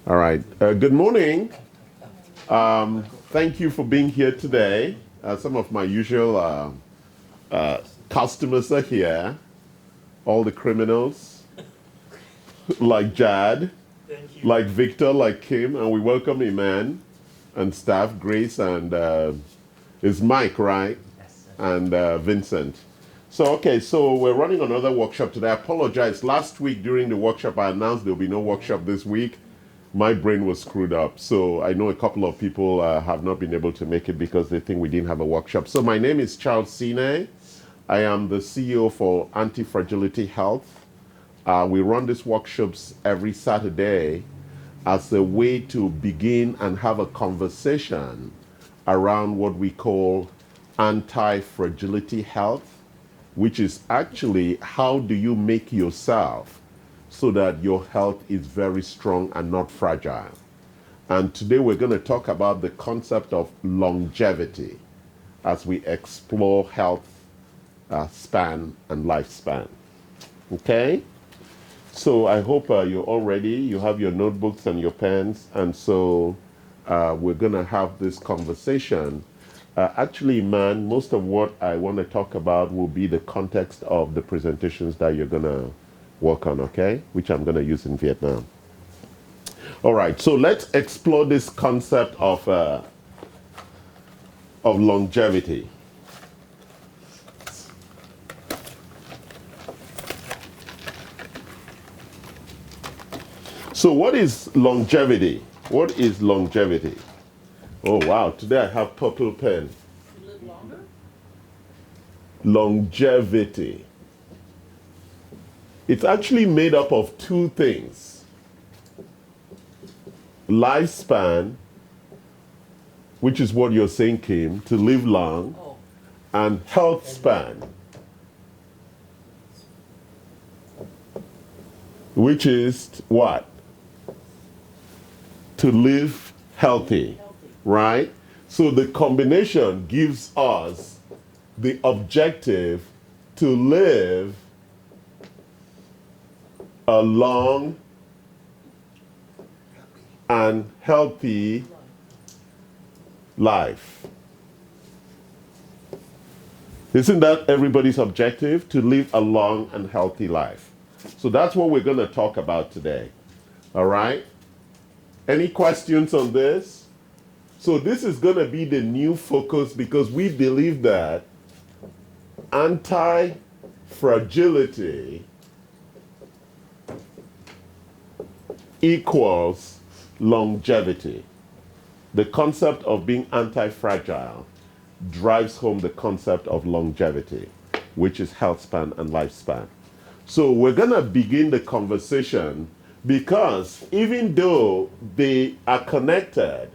All right. Good morning. Thank you for being here today. Some of my usual customers are here. All the criminals, like Jad, like Victor, like Kim, and we welcome Iman and staff, Grace, and is Mike, right? And Vincent. So we're running another workshop today. I apologize. Last week during the workshop, I announced there'll be no workshop this week. My brain was screwed up. So I know a couple of people have not been able to make it because they think we didn't have a workshop. So my name is Charles Sine. I am the CEO for Anti-Fragility Health. We run these workshops every Saturday as a way to begin and have a conversation around what we call anti-fragility health, which is actually how do you make yourself so that your health is very strong and not fragile. And today we're going to talk about the concept of longevity as we explore health span and lifespan. Okay? So I hope you're all ready. You have your notebooks and your pens. And so we're going to have this conversation. Actually, man, most of what I want to talk about will be the context of the presentations that you're going to work on, okay? Which I'm going to use in Vietnam. All right, so let's explore this concept of longevity. So what is longevity? What is longevity? Oh, wow, today I have purple pen. You live longer? Longevity. It's actually made up of two things. Lifespan, which is what you're saying, Kim, to live long, and health span, which is what? To live healthy, right? So the combination gives us the objective to live a long and healthy life. Isn't that everybody's objective? To live a long and healthy life. So that's what we're going to talk about today. All right? Any questions on this? So this is going to be the new focus because we believe that anti-fragility equals longevity. The concept of being anti-fragile drives home the concept of longevity, which is health span and lifespan. So we're going to begin the conversation because even though they are connected,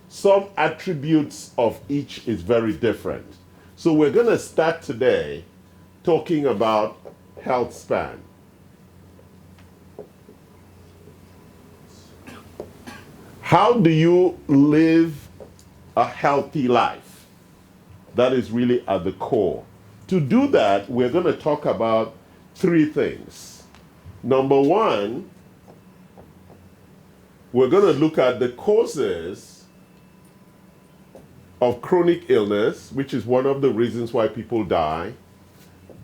some attributes of each is very different. So we're going to start today talking about health span. How do you live a healthy life? That is really at the core. To do that, we're going to talk about three things. Number one, we're going to look at the causes of chronic illness, which is one of the reasons why people die.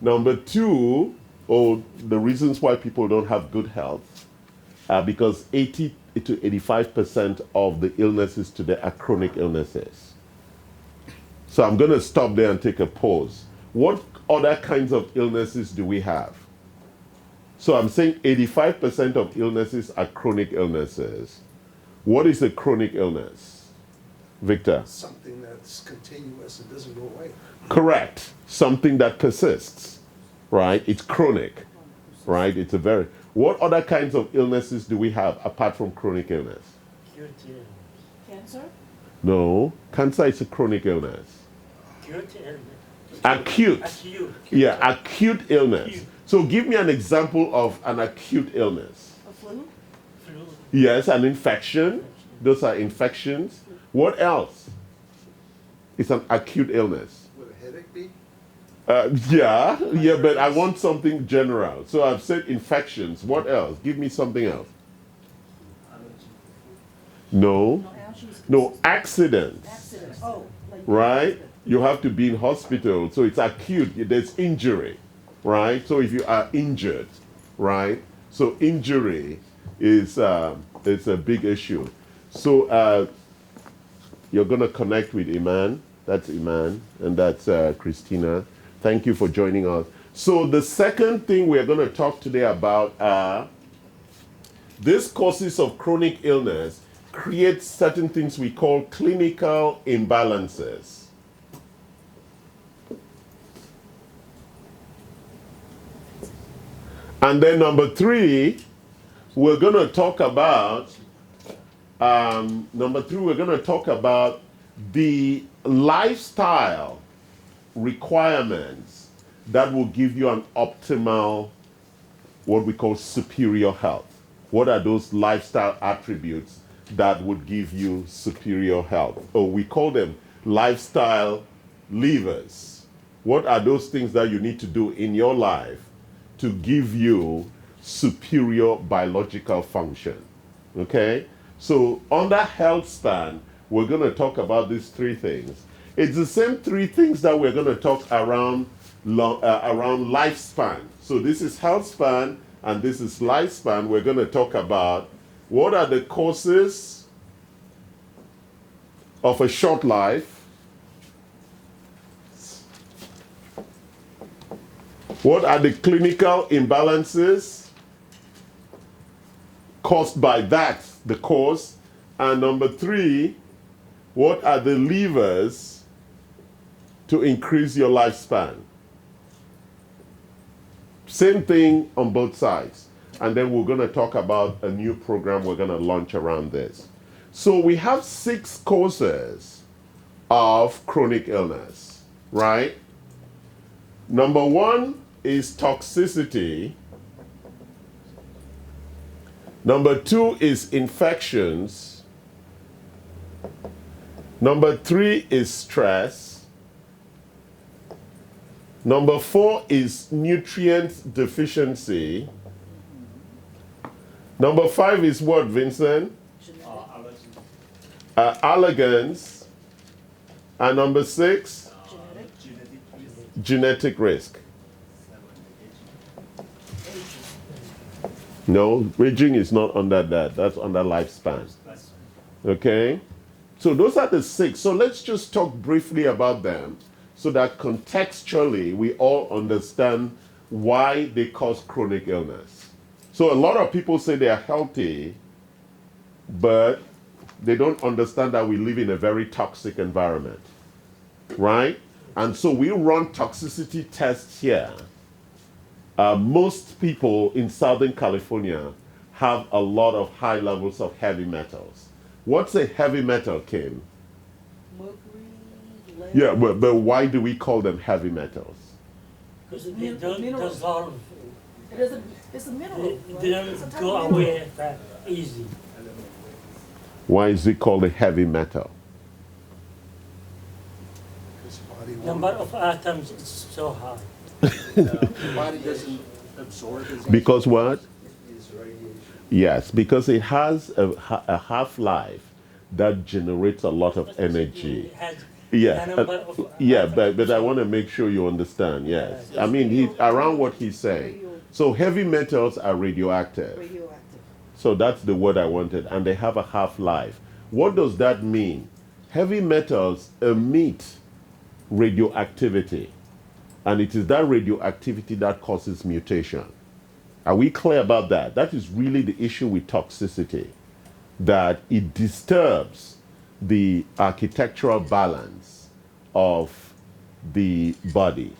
Number two, the reasons why people don't have good health, because 80 to 85% of the illnesses today are chronic illnesses. So I'm going to stop there and take a pause. What other kinds of illnesses do we have? So I'm saying 85% of illnesses are chronic illnesses. What is a chronic illness? Victor? Something that's continuous and doesn't go away. Correct. Something that persists, right? It's chronic, right? It's a very... What other kinds of illnesses do we have apart from chronic illness? Cancer? No. Cancer is a chronic illness. Acute. Acute. Yeah, acute illness. Acute. So give me an example of an acute illness. A flu? Flu. Yes, an infection. Those are infections. What else? It's an acute illness. Would a headache be? Yeah, but I want something general. So I've said infections. What else? Give me something else. No. No, ash is No, accidents. accidents. Oh, like Right? accident. You have to be in hospital, so it's acute. There's injury, right? So if you are injured, right? So injury is it's a big issue. So you're gonna connect with Iman. That's Iman, and that's Christina. Thank you for joining us. So the second thing we're gonna talk today about are these causes of chronic illness create certain things we call clinical imbalances. And then number three, we're going to talk about the lifestyle requirements that will give you an optimal, what we call superior health. What are those lifestyle attributes that would give you superior health? Oh, we call them lifestyle levers. What are those things that you need to do in your life to give you superior biological function? Okay? So under HealthSpan, we're going to talk about these three things. It's the same three things that we're going to talk around lifespan. So this is HealthSpan and this is lifespan. We're going to talk about what are the causes of a short life. What are the clinical imbalances caused by that, the cause? And number three, what are the levers to increase your lifespan? Same thing on both sides. And then we're going to talk about a new program we're going to launch around this. So we have 6 causes of chronic illness, right? Number 1 is toxicity. Number 2 is infections. Number 3 is stress. Number 4 is nutrient deficiency. Number 5 is what, Vincent? Allergens. And number 6? Genetic risk. No, aging is not under that. That's under lifespan. Okay? So those are the 6. So let's just talk briefly about them so that contextually we all understand why they cause chronic illness. So a lot of people say they are healthy, but they don't understand that we live in a very toxic environment, right? And so we run toxicity tests here. Most people in Southern California have a lot of high levels of heavy metals. What's a heavy metal, Kim? Mercury, lead. Yeah, but why do we call them heavy metals? Because they don't dissolve. It's a mineral. They Right? It's a don't type go of mineral. away that easy. Why is it called a heavy metal? Because body Number won't, of atoms is so high. the body doesn't absorb as much Because what? as radiation. Yes, because it has a half-life that generates a lot of energy. It has Yeah, a number of yeah, atoms. but I want to make sure you understand. Yes, Yes. I mean he's around what he's saying. So heavy metals are radioactive. Radioactive. So that's the word I wanted, and they have a half-life. What does that mean? Heavy metals emit radioactivity, and it is that radioactivity that causes mutation. Are we clear about that? That is really the issue with toxicity, that it disturbs the architectural balance of the body.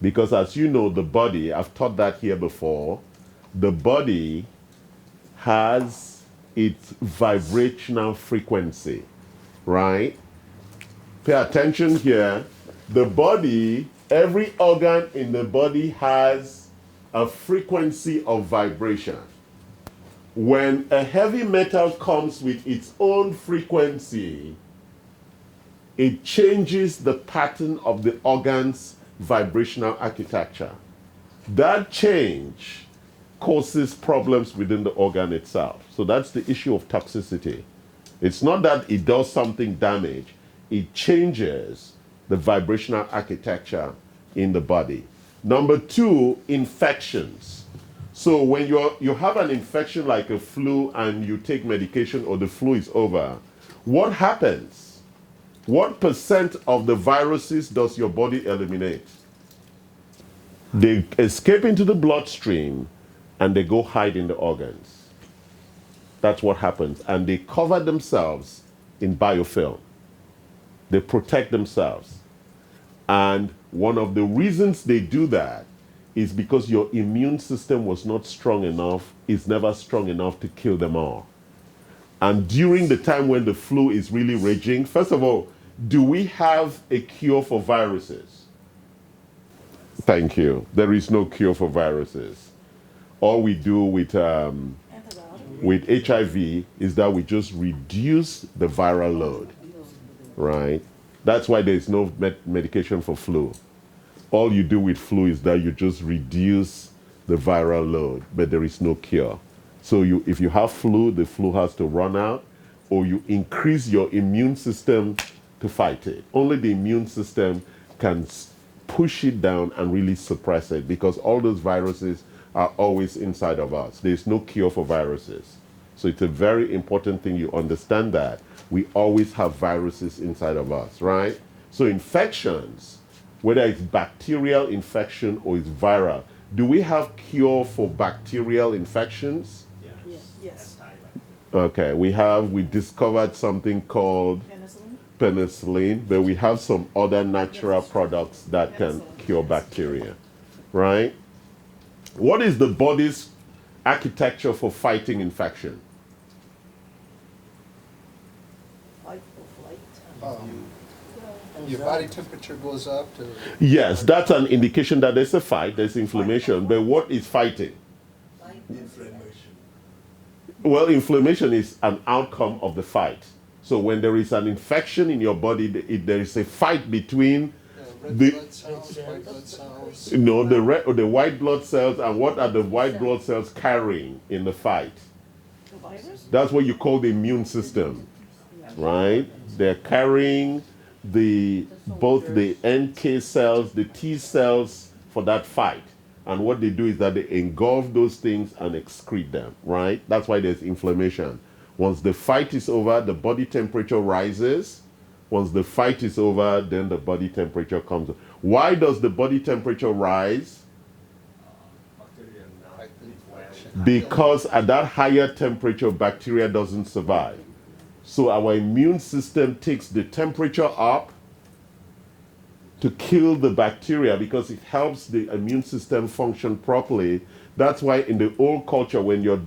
Because as you know, the body, I've taught that here before, the body has its vibrational frequency, right? Pay attention here. The body, every organ in the body has a frequency of vibration. When a heavy metal comes with its own frequency, it changes the pattern of the organ's vibrational architecture. That change causes problems within the organ itself. So that's the issue of toxicity. It's not that it does something damage, it changes the vibrational architecture in the body. Number two, infections. So when you have an infection like a flu and you take medication or the flu is over, what happens? What percent of the viruses does your body eliminate? They escape into the bloodstream and they go hide in the organs. That's what happens. And they cover themselves in biofilm. They protect themselves. And one of the reasons they do that is because your immune system was not strong enough, is never strong enough to kill them all. And during the time when the flu is really raging, first of all, do we have a cure for viruses? Thank you. There is no cure for viruses. All we do with HIV is that we just reduce the viral load, right? That's why there's no medication for flu. All you do with flu is that you just reduce the viral load, but there is no cure. So if you have flu, the flu has to run out, or you increase your immune system to fight it. Only the immune system can push it down and really suppress it, because all those viruses are always inside of us. There's no cure for viruses. So it's a very important thing you understand that. We always have viruses inside of us, right? So infections, whether it's bacterial infection or it's viral, do we have cure for bacterial infections? Yes. Okay, we discovered something called penicillin, but we have some other natural products that can cure bacteria, right? What is the body's architecture for fighting infection? Fight or flight. Your body temperature goes up to... Yes, that's an indication that there's a fight, there's inflammation, but what is fighting? Inflammation. Well, inflammation is an outcome of the fight. So when there is an infection in your body, there is a fight between red the blood cells, white blood cells. the white blood cells, and what are the white blood cells carrying in the fight? The virus? That's what you call the immune system, right? They're carrying both the NK cells, the T cells for that fight. And what they do is that they engulf those things and excrete them, right? That's why there's inflammation. Once the fight is over, the body temperature rises. Once the fight is over, then the body temperature comes up. Why does the body temperature rise? Because at that higher temperature, bacteria doesn't survive. So our immune system takes the temperature up to kill the bacteria, because it helps the immune system function properly. That's why in the old culture, when your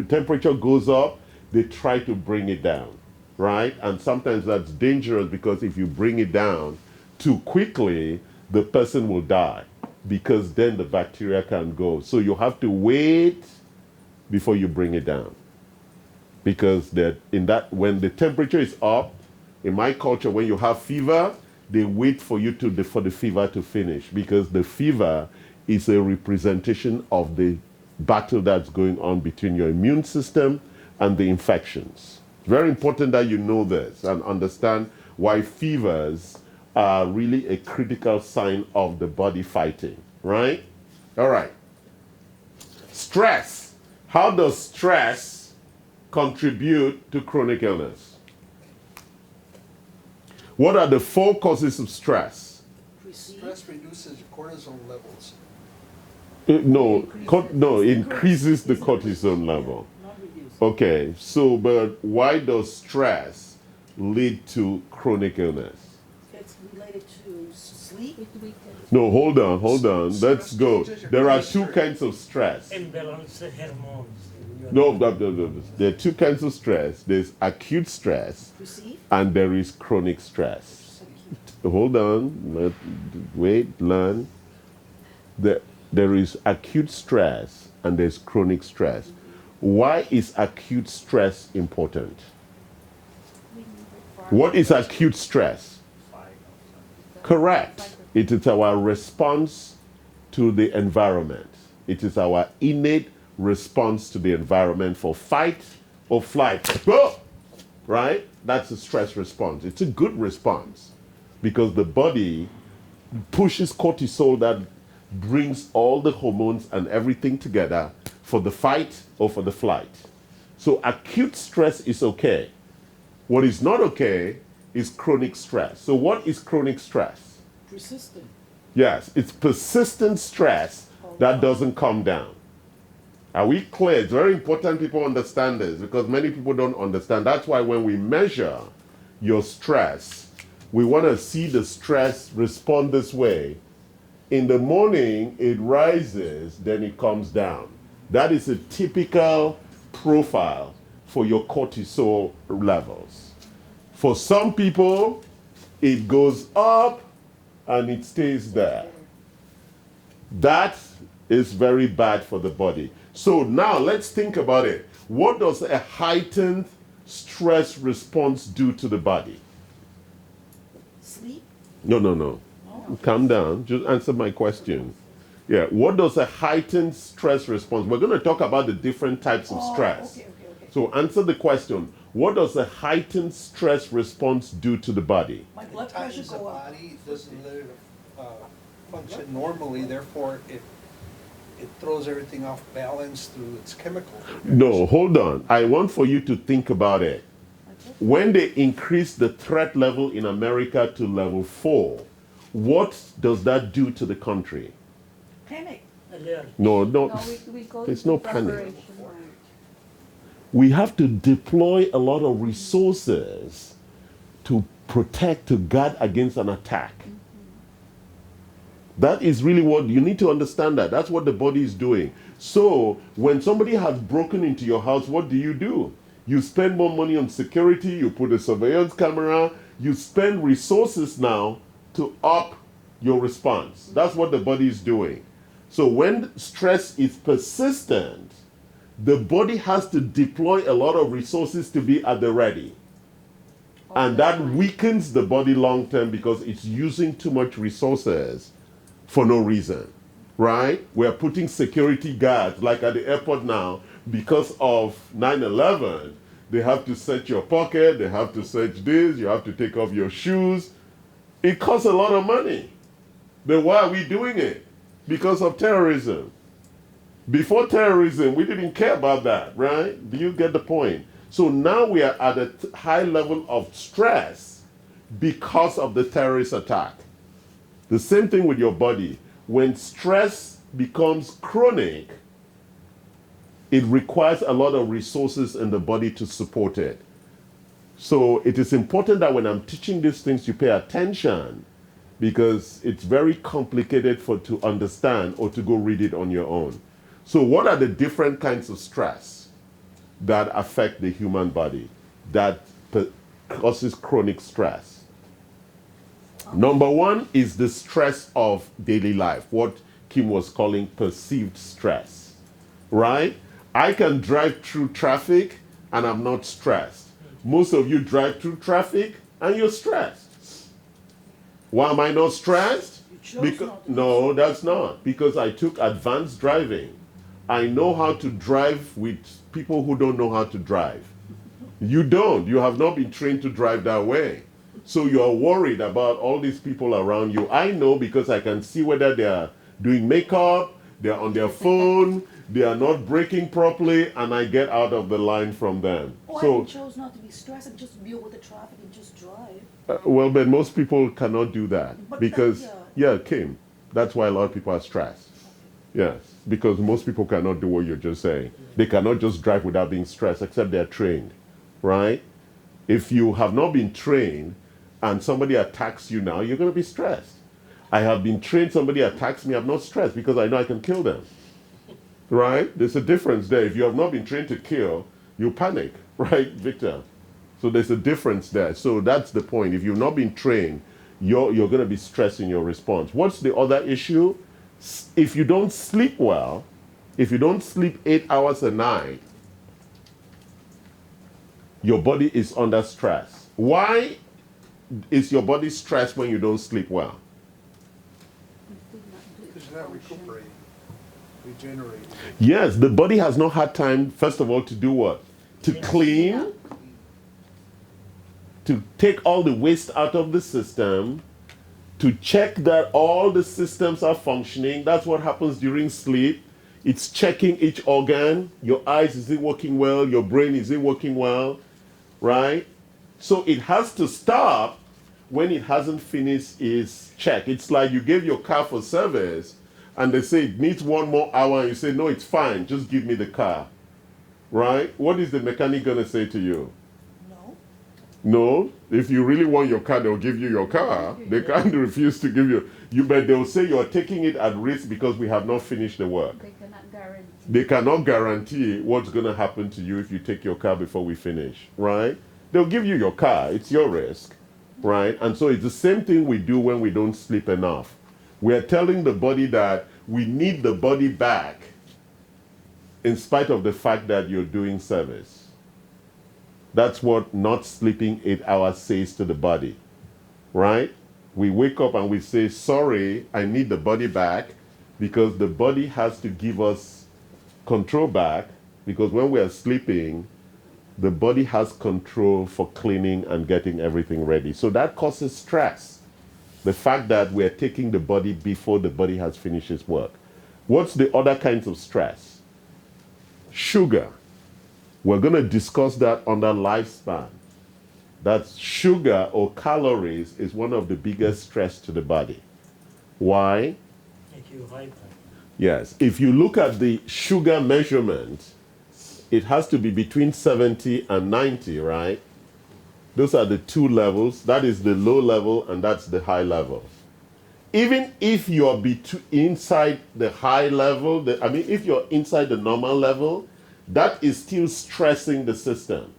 temperature goes up, they try to bring it down, right? And sometimes that's dangerous, because if you bring it down too quickly, the person will die, because then the bacteria can go. So you have to wait before you bring it down. Because when the temperature is up, in my culture, when you have fever, they wait for for the fever to finish, because the fever is a representation of the battle that's going on between your immune system and the infections. It's very important that you know this and understand why fevers are really a critical sign of the body fighting, right? All right. Stress. How does stress contribute to chronic illness? What are the 4 causes of stress? Stress reduces cortisol levels. It increases the cortisol level. Not reduced. Okay, so but why does stress lead to chronic illness? It's related to sleep. No, hold on. Let's go. There are 2 kinds of stress. Imbalance hormones. No. There are 2 kinds of stress. There's acute stress, Receive. and there is chronic stress. Hold on. Learn. There is acute stress and there's chronic stress. Why is acute stress important? What is acute stress? Correct. It is our response to the environment. It is our innate response to the environment for fight or flight. Oh! right? That's a stress response. It's a good response because the body pushes cortisol that brings all the hormones and everything together for the fight or for the flight. So acute stress is okay. What is not okay is chronic stress. So what is chronic stress? Persistent. Yes, it's persistent stress that doesn't come down. Are we clear? It's very important people understand this because many people don't understand. That's why when we measure your stress, we want to see the stress respond this way. In the morning, it rises, then it comes down. That is a typical profile for your cortisol levels. For some people, it goes up and it stays there. That is very bad for the body. So now let's think about it. What does a heightened stress response do to the body? Sleep? No. Calm down. Just answer my question. Yeah. What does a heightened stress response? We're going to talk about the different types of stress. Okay. So answer the question. What does a heightened stress response do to the body? My blood It pressure tightens the go up. body, doesn't let it function normally, therefore it throws everything off balance through its chemical. No, hold on. I want for you to think about it. When they increase the threat level in America to level 4, what does that do to the country? Panic. Alert. No, We go there's to no panic. preparation. We have to deploy a lot of resources to protect, to guard against an attack. That is really what you need to understand. That's what the body is doing. So when somebody has broken into your house, what do? You spend more money on security, you put a surveillance camera, you spend resources now to up your response. That's what the body is doing. So when stress is persistent, the body has to deploy a lot of resources to be at the ready. And that weakens the body long term because it's using too much resources for no reason, right? We're putting security guards, like at the airport now, because of 9/11, they have to search your pocket, they have to search this, you have to take off your shoes. It costs a lot of money. Then why are we doing it? Because of terrorism. Before terrorism, we didn't care about that, right? Do you get the point? So now we are at a high level of stress because of the terrorist attack. The same thing with your body. When stress becomes chronic, it requires a lot of resources in the body to support it. So it is important that when I'm teaching these things, you pay attention because it's very complicated to understand or to go read it on your own. So what are the different kinds of stress that affect the human body that causes chronic stress? Number one is the stress of daily life, what Kim was calling perceived stress, right? I can drive through traffic and I'm not stressed. Most of you drive through traffic and you're stressed. Why am I not stressed? You chose not to. No, that's not. Because I took advanced driving. I know how to drive with people who don't know how to drive. You don't. You have not been trained to drive that way. So you're worried about all these people around you. I know because I can see whether they are doing makeup, they're on their phone, they are not braking properly, and I get out of the line from them. I chose not to be stressed and just deal with the traffic and just drive. Well, but most people cannot do that But because, that, Kim, that's why a lot of people are stressed. Yes, because most people cannot do what you're just saying. They cannot just drive without being stressed, except they're trained, right? If you have not been trained and somebody attacks you now, you're going to be stressed. I have been trained, somebody attacks me, I'm not stressed because I know I can kill them, right? There's a difference there. If you have not been trained to kill, you panic, right, Victor? So there's a difference there. So that's the point. If you've not been trained, you're going to be stressed in your response. What's the other issue? If you don't sleep well, if you don't sleep 8 hours a night, your body is under stress. Why is your body stressed when you don't sleep well? Because you're not recuperating, regenerating. Yes, the body has not had time, first of all, to do what? To clean. to take all the waste out of the system, to check that all the systems are functioning. That's what happens during sleep. It's checking each organ. Your eyes, is it working well? Your brain, is it working well? Right? So it has to stop when it hasn't finished its check. It's like you gave your car for service and they say it needs 1 more hour and you say, no, it's fine, just give me the car. Right? What is the mechanic going to say to you? No. No, if you really want your car, they'll give you your car. They can't refuse to give you, but they'll say you're taking it at risk because we have not finished the work. They cannot guarantee. They cannot guarantee what's going to happen to you if you take your car before we finish, right? They'll give you your car. It's your risk, right? And so it's the same thing we do when we don't sleep enough. We're telling the body that we need the body back in spite of the fact that you're doing service. That's what not sleeping 8 hours says to the body, right? We wake up and we say, sorry, I need the body back, because the body has to give us control back, because when we are sleeping, the body has control for cleaning and getting everything ready. So that causes stress. The fact that we're taking the body before the body has finished its work. What's the other kinds of stress? Sugar. We're going to discuss that under LifeSpan. That's sugar or calories is one of the biggest stress to the body. Why? Make you hyper. Yes. If you look at the sugar measurement, it has to be between 70 and 90, right? Those are the two levels. That is the low level and that's the high level. Even if you're inside the high level, if you're inside the normal level, that is still stressing the system.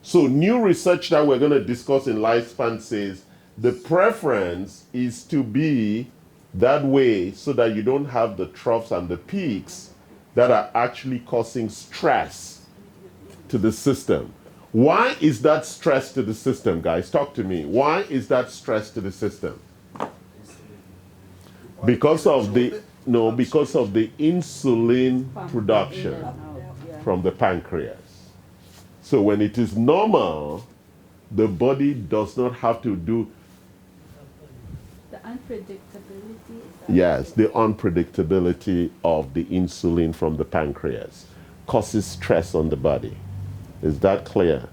So new research that we're going to discuss in LifeSpan says the preference is to be that way so that you don't have the troughs and the peaks that are actually causing stress to the system. Why is that stress to the system, guys? Talk to me. Why is that stress to the system? Because of the insulin production from the pancreas. So when it is normal, the body does not have to do. The unpredictability. Yes, the unpredictability of the insulin from the pancreas causes stress on the body. Is that clear?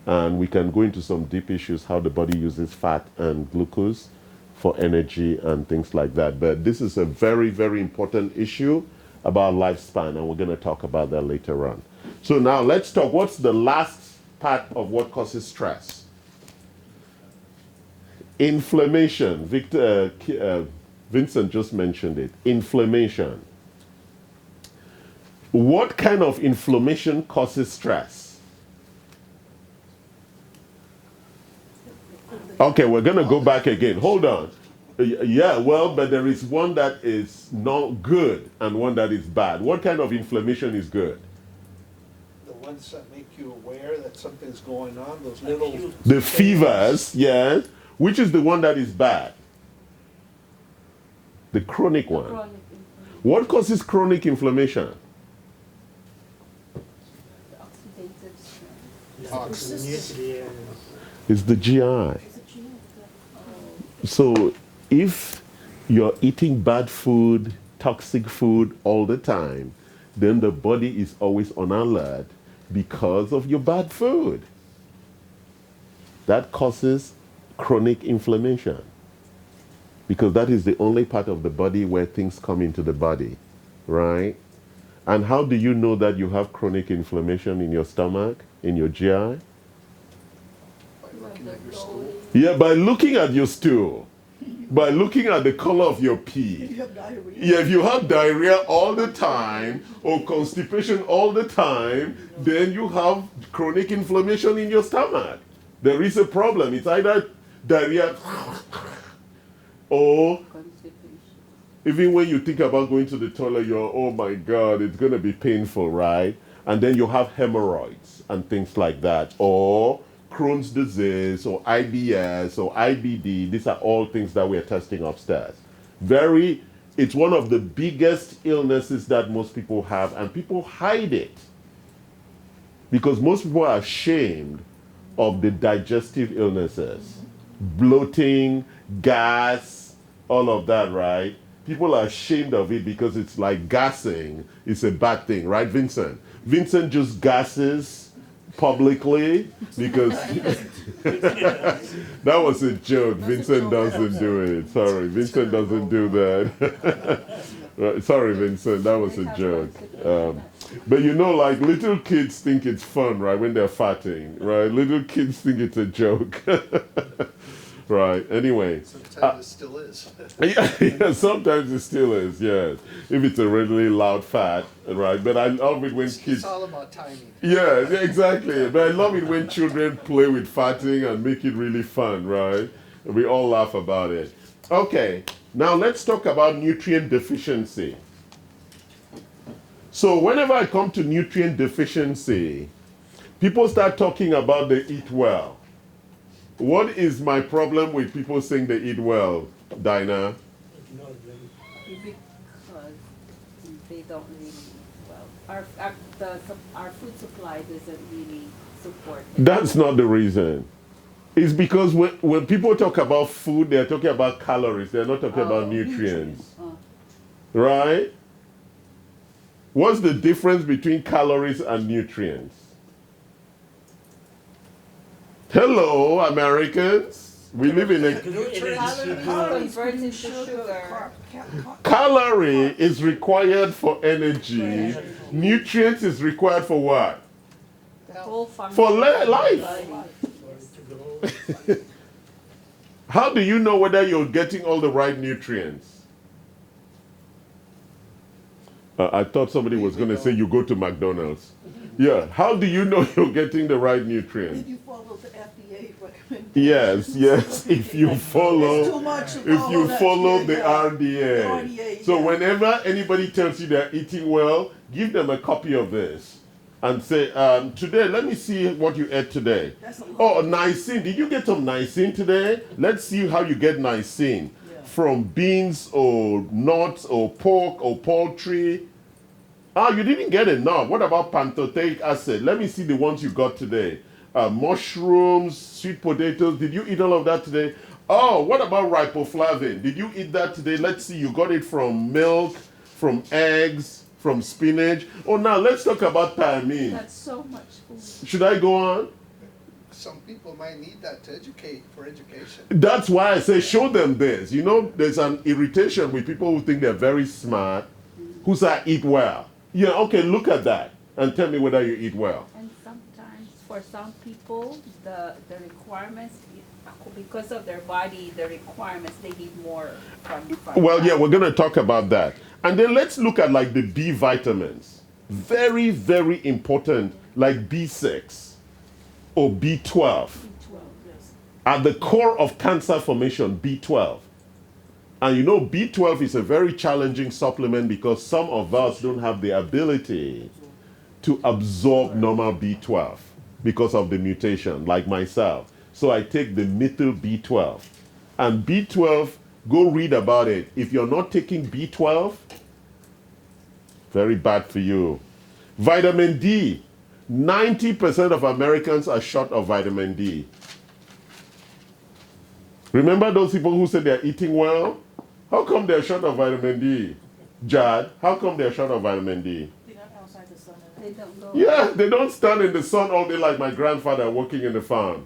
And we can go into some deep issues, how the body uses fat and glucose for energy and things like that. But this is a very, very important issue about lifespan, and we're going to talk about that later on. So now let's talk, what's the last part of what causes stress? Inflammation. Vincent just mentioned it. Inflammation. What kind of inflammation causes stress? Okay, we're going to go back again. Hold on. Yeah, well, but there is one that is not good and one that is bad. What kind of inflammation is good? The ones that make you aware that something's going on, those little... The fevers, yeah. Which is the one that is bad? The chronic one. Chronic What causes chronic inflammation? the oxidative stress. Nutrients. It's the GI. It's a gene. So if you're eating bad food, toxic food all the time, then the body is always on alert because of your bad food. That causes chronic inflammation, because that is the only part of the body where things come into the body, right? And how do you know that you have chronic inflammation in your stomach, in your GI? By looking at your stool. Yeah, by looking at your stool, by looking at the color of your pee. You have diarrhea. Yeah, if you have diarrhea all the time or constipation all the time, then you have chronic inflammation in your stomach. There is a problem. It's either diarrhea or even when you think about going to the toilet, you're, oh my God, it's going to be painful, right? And then you have hemorrhoids and things like that, or Crohn's disease, or IBS, or IBD. These are all things that we're testing upstairs. It's one of the biggest illnesses that most people have, and people hide it because most people are ashamed of the digestive illnesses. Bloating, gas, all of that, right? People are ashamed of it because it's like gassing. It's a bad thing, right, Vincent? Vincent just gasses publicly because that was a joke. Vincent doesn't do it. Sorry, Vincent doesn't do that. Right, sorry, Vincent, that was a joke. But you know, like little kids think it's fun, right, when they're farting, right? Little kids think it's a joke. Right, anyway. Sometimes it still is. Yeah, sometimes it still is, yes. If it's a really loud fart, right? But I love it when kids... It's all about timing. Yeah, exactly. But I love it when children play with farting and make it really fun, right? We all laugh about it. Okay, now let's talk about nutrient deficiency. So whenever I come to nutrient deficiency, people start talking about they eat well. What is my problem with people saying they eat well, Dinah? Not really. Because they don't really eat well. Our food supply doesn't really support it. That's not the reason. It's because when people talk about food, they're talking about calories. They're not talking about nutrients. Right? What's the difference between calories and nutrients? Hello, Americans. We live in a... Calories convert into sugar. Calorie is required for energy. Nutrients is required for what? The whole function For of the life. body. How do you know whether you're getting all the right nutrients? I thought somebody was going to say you go to McDonald's. Yeah, how do you know you're getting the right nutrients? If you follow the FDA recommendation. Yes, if you follow, It's too much to if you that follow shit, the yeah. RDA. RDA, So yeah. whenever anybody tells you they're eating well, give them a copy of this and say, today, let me see what you ate today. That's a lot. Oh, niacin. Did you get some niacin today? Let's see how you get niacin. Yeah. From beans or nuts or pork or poultry. Ah, you didn't get enough. What about pantothenic acid? Let me see the ones you got today. Mushrooms, sweet potatoes. Did you eat all of that today? Oh, what about riboflavin? Did you eat that today? Let's see. You got it from milk, from eggs, from spinach. Oh, now let's talk about thiamine. That's so much food. Should I go on? Some people might need that to educate, for education. That's why I say show them this. You know, there's an irritation with people who think they're very smart, who say eat well. Yeah, okay, look at that and tell me whether you eat well. And sometimes for some people, the requirements, because of their body, the requirements, they need more from Well, yeah, that. we're going to talk about that. And then let's look at like the B vitamins. Very, very important, like B6 or B12. B12, yes. At the core of cancer formation, B12. And you know, B12 is a very challenging supplement because some of us don't have the ability to absorb normal B12 because of the mutation, like myself. So I take the methyl B12. And B12, go read about it. If you're not taking B12, very bad for you. Vitamin D. 90% of Americans are short of vitamin D. Remember those people who said they're eating well? How come they're short of vitamin D? Jad, how come they're short of vitamin D? They're not outside the sun. They don't go. Yeah, they don't stand in the sun all day like my grandfather working in the farm.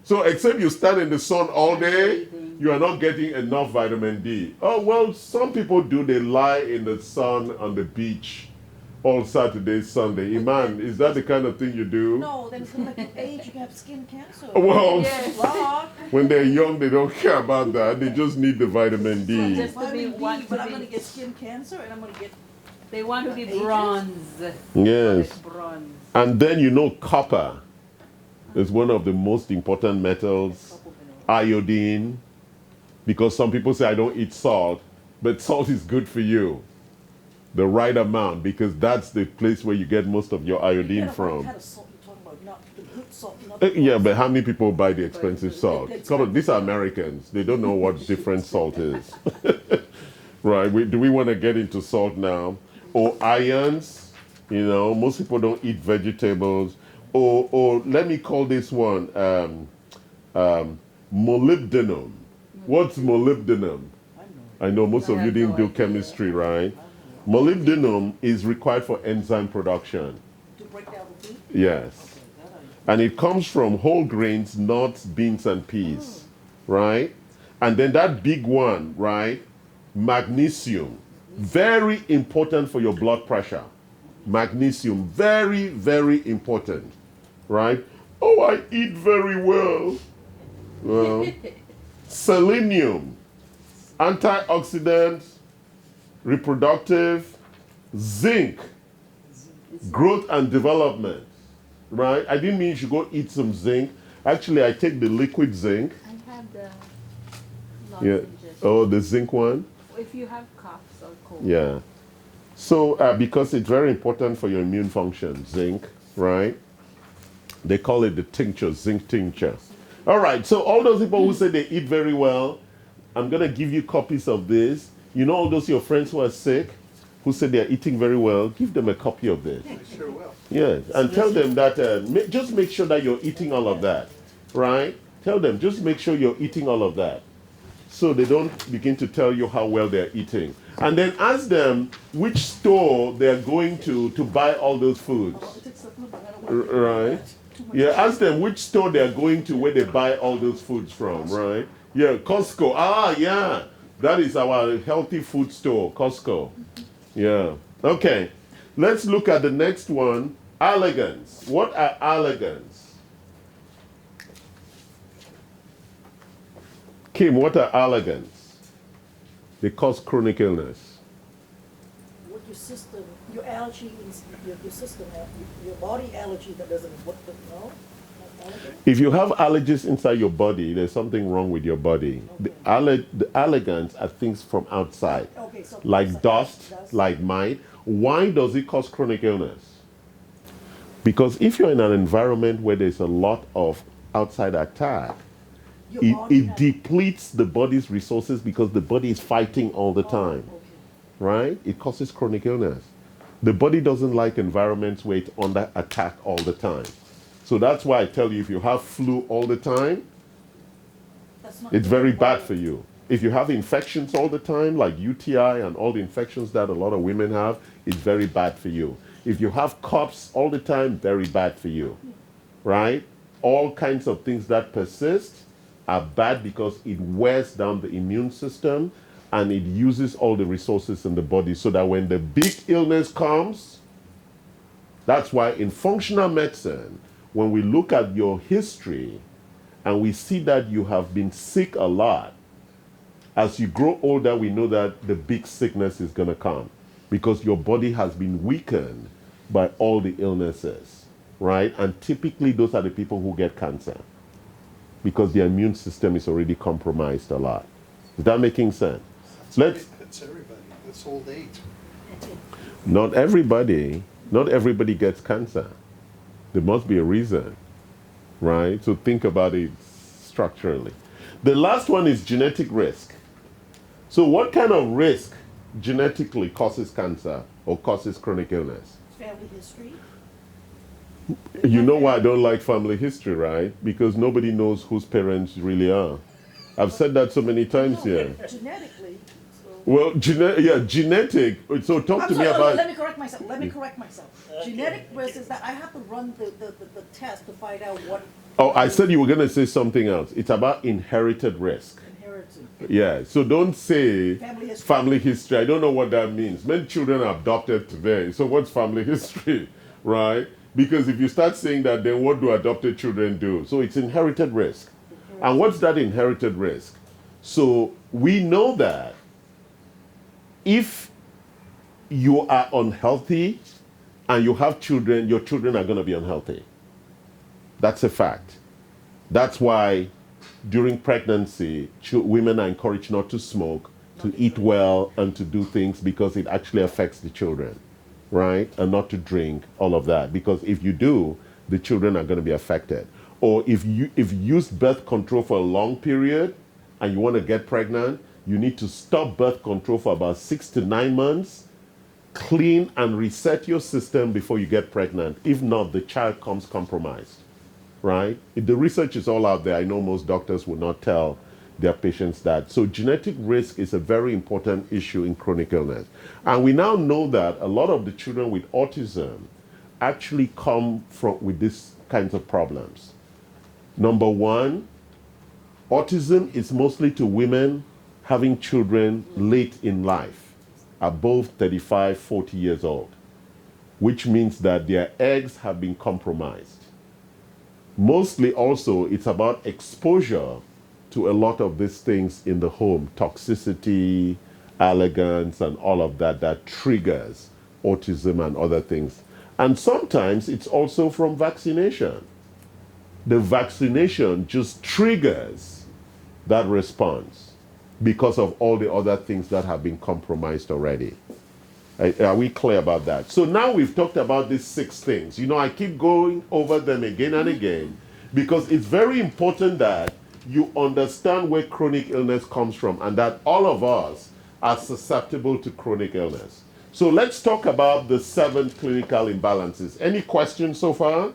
So except you stand in the sun all day, you are not getting enough vitamin D. Oh, well, some people do. They lie in the sun on the beach all Saturday, Sunday. Iman, is that the kind of thing you do? No, then it's gonna like you age, you can have skin cancer. Well, Wrong. when they're young, they don't care about that. They just need the vitamin D. Just to be Vitamin D, one, but to I'm gonna be, get skin cancer and I'm gonna get they want to be Ages? bronze. Yes. Bronze. And then you know copper is one of the most important metals. Iodine, because some people say I don't eat salt, but salt is good for you. The right amount, because that's the place where you get most of your iodine What from. kind of salt you talking about? Not the good salt, not the Yeah, good but how many people buy the expensive salt? It's Come on, these are Americans. They don't know what different salt is. Right? Do we want to get into salt now? Or irons? You know, most people don't eat vegetables. or let me call this one molybdenum. What's molybdenum? I know most I of you have didn't no do idea. chemistry, right? Molybdenum is required for enzyme production. To break down the meat? Yes. And it comes from whole grains, nuts, beans, and peas, right? And then that big one, right? Magnesium. Very important for your blood pressure. Magnesium, very, very important, right? Oh, I eat very well. Well, selenium, antioxidant, reproductive, zinc, growth and development, right? I didn't mean you should go eat some zinc. Actually, I take the liquid zinc. I have the Yeah. lozenges. Oh, the zinc one? If you have coughs or cold. Yeah. So, because it's very important for your immune function, zinc, right? They call it the tincture, zinc tincture. All right, so all those people who say they eat very well, I'm going to give you copies of this. You know all those your friends who are sick, who say they're eating very well, give them a copy of this. I sure will. Yes, and tell them that, just make sure that you're eating all of that, right? Tell them, just make sure you're eating all of that. So they don't begin to tell you how well they're eating. And then ask them which store they're going to buy all those foods. Right? Yeah, ask them which store they're going to where they buy all those foods from, right? Yeah, Costco. Ah, yeah. That is our healthy food store, Costco. Yeah. Okay. Let's look at the next one. Allergens. What are allergens? Kim, what are allergens? They cause chronic illness. What your system, your allergy, your system, your body allergy that doesn't, no? Not allergy? If you have allergies inside your body, there's something wrong with your body. The allergens are things from outside, Okay, so. like dust, like mite. Why does it cause chronic illness? Because if you're in an environment where there's a lot of outside attack, Your body it has- depletes the body's resources because the body is fighting all the time, Okay. right? It causes chronic illness. The body doesn't like environments where it's under attack all the time. So that's why I tell you, if you have flu all the time, That's not it's good very for bad body. for you. If you have infections all the time, like UTI and all the infections that a lot of women have, it's very bad for you. If you have coughs all the time, very bad for you, right? All kinds of things that persist are bad because it wears down the immune system and it uses all the resources in the body so that when the big illness comes, that's why in functional medicine, when we look at your history and we see that you have been sick a lot, as you grow older, we know that the big sickness is going to come because your body has been weakened by all the illnesses, right? And typically those are the people who get cancer because their immune system is already compromised a lot. Is that making sense? It's everybody. It's old age. Not everybody gets cancer. There must be a reason, right? So think about it structurally. The last one is genetic risk. So what kind of risk genetically causes cancer or causes chronic illness? Family history. You know why I don't like family history, right? Because nobody knows whose parents really are. I've said that so many times here. Genetically. So. Well, genetic. So talk I'm to me sorry, about. let me correct myself. Genetic risk is that I have to run the test to find out what. Oh, I said you were going to say something else. It's about inherited risk. Inherited. Yeah, so don't say Family history. family history. I don't know what that means. Many children are adopted today. So what's family history, right? Because if you start saying that, then what do adopted children do? So it's inherited risk. And what's that inherited risk? So we know that if you are unhealthy and you have children, your children are going to be unhealthy. That's a fact. That's why during pregnancy, women are encouraged not to smoke, to eat well, and to do things because it actually affects the children, right? And not to drink, all of that. Because if you do, the children are going to be affected. Or if you use birth control for a long period and you want to get pregnant, you need to stop birth control for about 6 to 9 months clean and reset your system before you get pregnant. If not, the child comes compromised, right? The research is all out there. I know most doctors will not tell their patients that. So genetic risk is a very important issue in chronic illness. And we now know that a lot of the children with autism actually come from with these kinds of problems. Number one, autism is mostly to women having children late in life, above 35, 40 years old, which means that their eggs have been compromised. Mostly also, it's about exposure to a lot of these things in the home, toxicity, allergens, and all of that, that triggers autism and other things. And sometimes it's also from vaccination. The vaccination just triggers that response because of all the other things that have been compromised already. Are we clear about that? So now we've talked about these 6 things. You know, I keep going over them again and again because it's very important that you understand where chronic illness comes from and that all of us are susceptible to chronic illness. So let's talk about the 7 clinical imbalances. Any questions so far?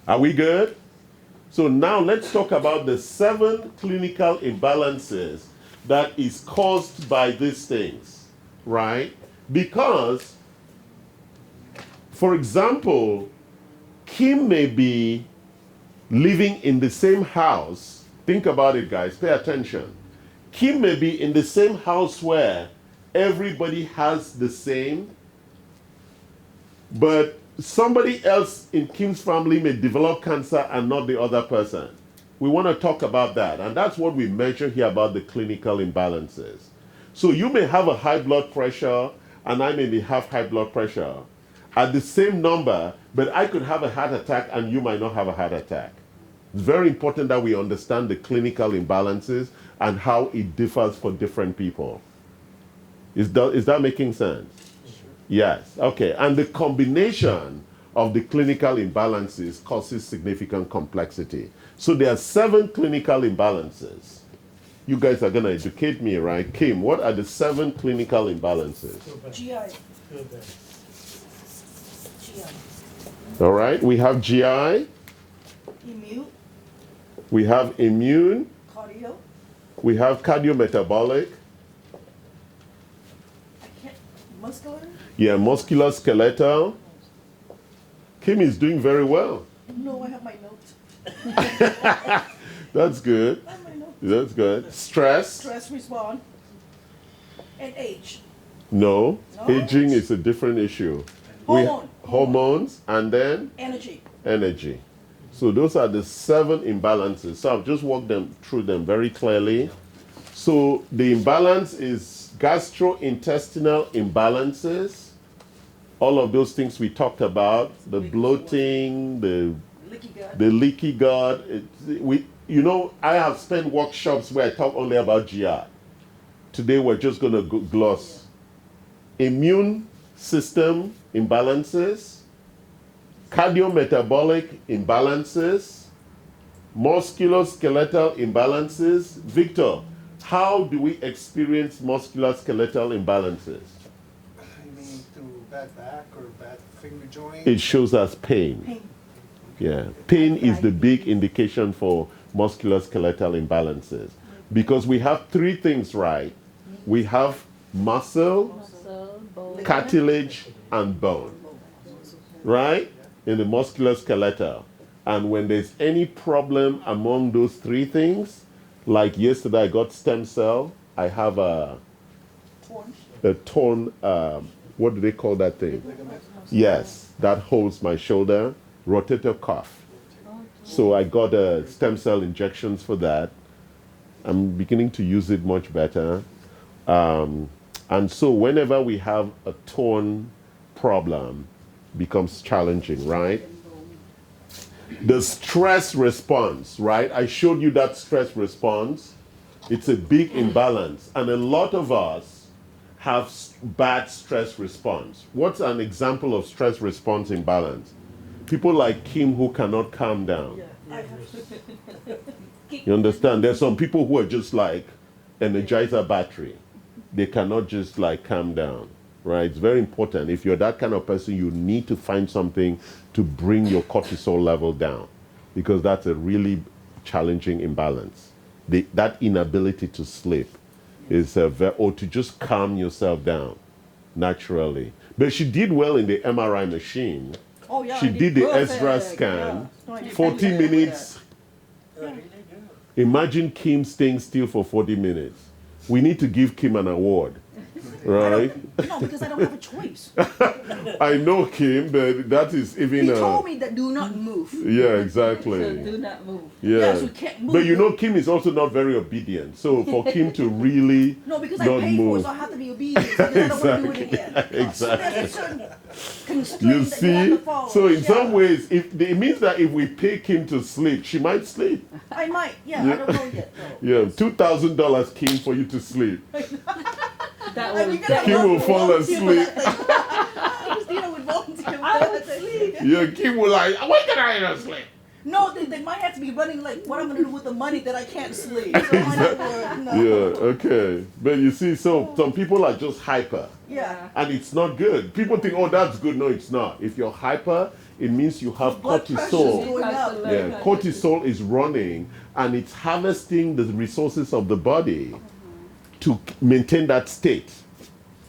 Are we good? So now let's talk about the 7 clinical imbalances that is caused by these things, right? Because, for example, Kim may be living in the same house. Think about it, guys. Pay attention. Kim may be in the same house where everybody has the same, but somebody else in Kim's family may develop cancer and not the other person. We want to talk about that. And that's what we measure here about the clinical imbalances. So you may have a high blood pressure and I may have high blood pressure at the same number, but I could have a heart attack and you might not have a heart attack. It's very important that we understand the clinical imbalances and how it differs for different people. Is that making sense? Yes, okay. And the combination of the clinical imbalances causes significant complexity. So there are 7 clinical imbalances. You guys are going to educate me, right? Kim, what are the 7 clinical imbalances? GI. All right, we have GI. Immune. We have immune. Cardio. We have cardiometabolic. Muscular. Yeah, musculoskeletal. Kim is doing very well. No, I have my notes. That's good. I have my notes. That's good. Stress. Stress response. And age. No. No? Aging is a different issue. Hormone. Hormones and then Energy. energy. So those are the 7 imbalances. So I've just walked them through them very clearly. So the imbalance is gastrointestinal imbalances. All of those things we talked about, the bloating, the leaky gut. I have spent workshops where I talk only about GI. Today we're just going to gloss immune system imbalances, cardiometabolic imbalances, musculoskeletal imbalances. Victor, how do we experience musculoskeletal imbalances? You mean through bad back or bad finger joint? It shows us pain. Yeah, pain is the big indication for musculoskeletal imbalances because we have 3 things, right? We have muscle, bone. cartilage, and bone, right? In the musculoskeletal. And when there's any problem among those 3 things, like yesterday I got stem cell, I have a torn, what do they call that thing? Yes, that holds my shoulder, rotator cuff. So I got stem cell injections for that. I'm beginning to use it much better. And so whenever we have a torn problem, becomes challenging, right? The stress response, right? I showed you that stress response. It's a big imbalance. And a lot of us have bad stress response. What's an example of stress response imbalance? People like Kim who cannot calm down. You understand? There's some people who are just like Energizer battery. they cannot just like calm down, right? It's very important. If you're that kind of person, you need to find something to bring your cortisol level down, because that's a really challenging imbalance. That inability to sleep is or to just calm yourself down naturally. But she did well in the MRI machine. Oh, yeah. She I did the perfect. Ezra scan, Yeah. No, I did 40 perfect with minutes. Really good. Imagine Kim staying still for 40 minutes. We need to give Kim an award, right? that. No, because I don't have a choice. I know Kim, but that is even. He told me that do not move. Yeah, So exactly. do not move. Yeah. Yes, we can't move. But you know, Kim is also not very obedient. So for Kim to really No, because I not pay for it, move, so I have to be obedient. Because I don't want to do it again. Exactly. So there's a certain constraint you that you have see. to follow. So in Yeah. some ways, it means that if we pay Kim to sleep, she might sleep. I might. Yeah, Yeah. I don't know yet. No. Yeah, $2,000 Kim for you to sleep. That Like, will you gotta Kim will fall volunteer for asleep. that thing. Christina would volunteer for I that will thing. sleep. Yeah, Kim will like, why can I not sleep? No, they might have to be running like what I'm gonna do with the money that I can't sleep. So it might not work. No. Yeah, okay. But you see, so some people are just hyper. Yeah. And it's not good. People think, oh, that's good. No, it's not. If you're hyper, it means you have Blood pressure's cortisol. going up. Yeah, cortisol is running and it's harvesting the resources of the body to maintain that state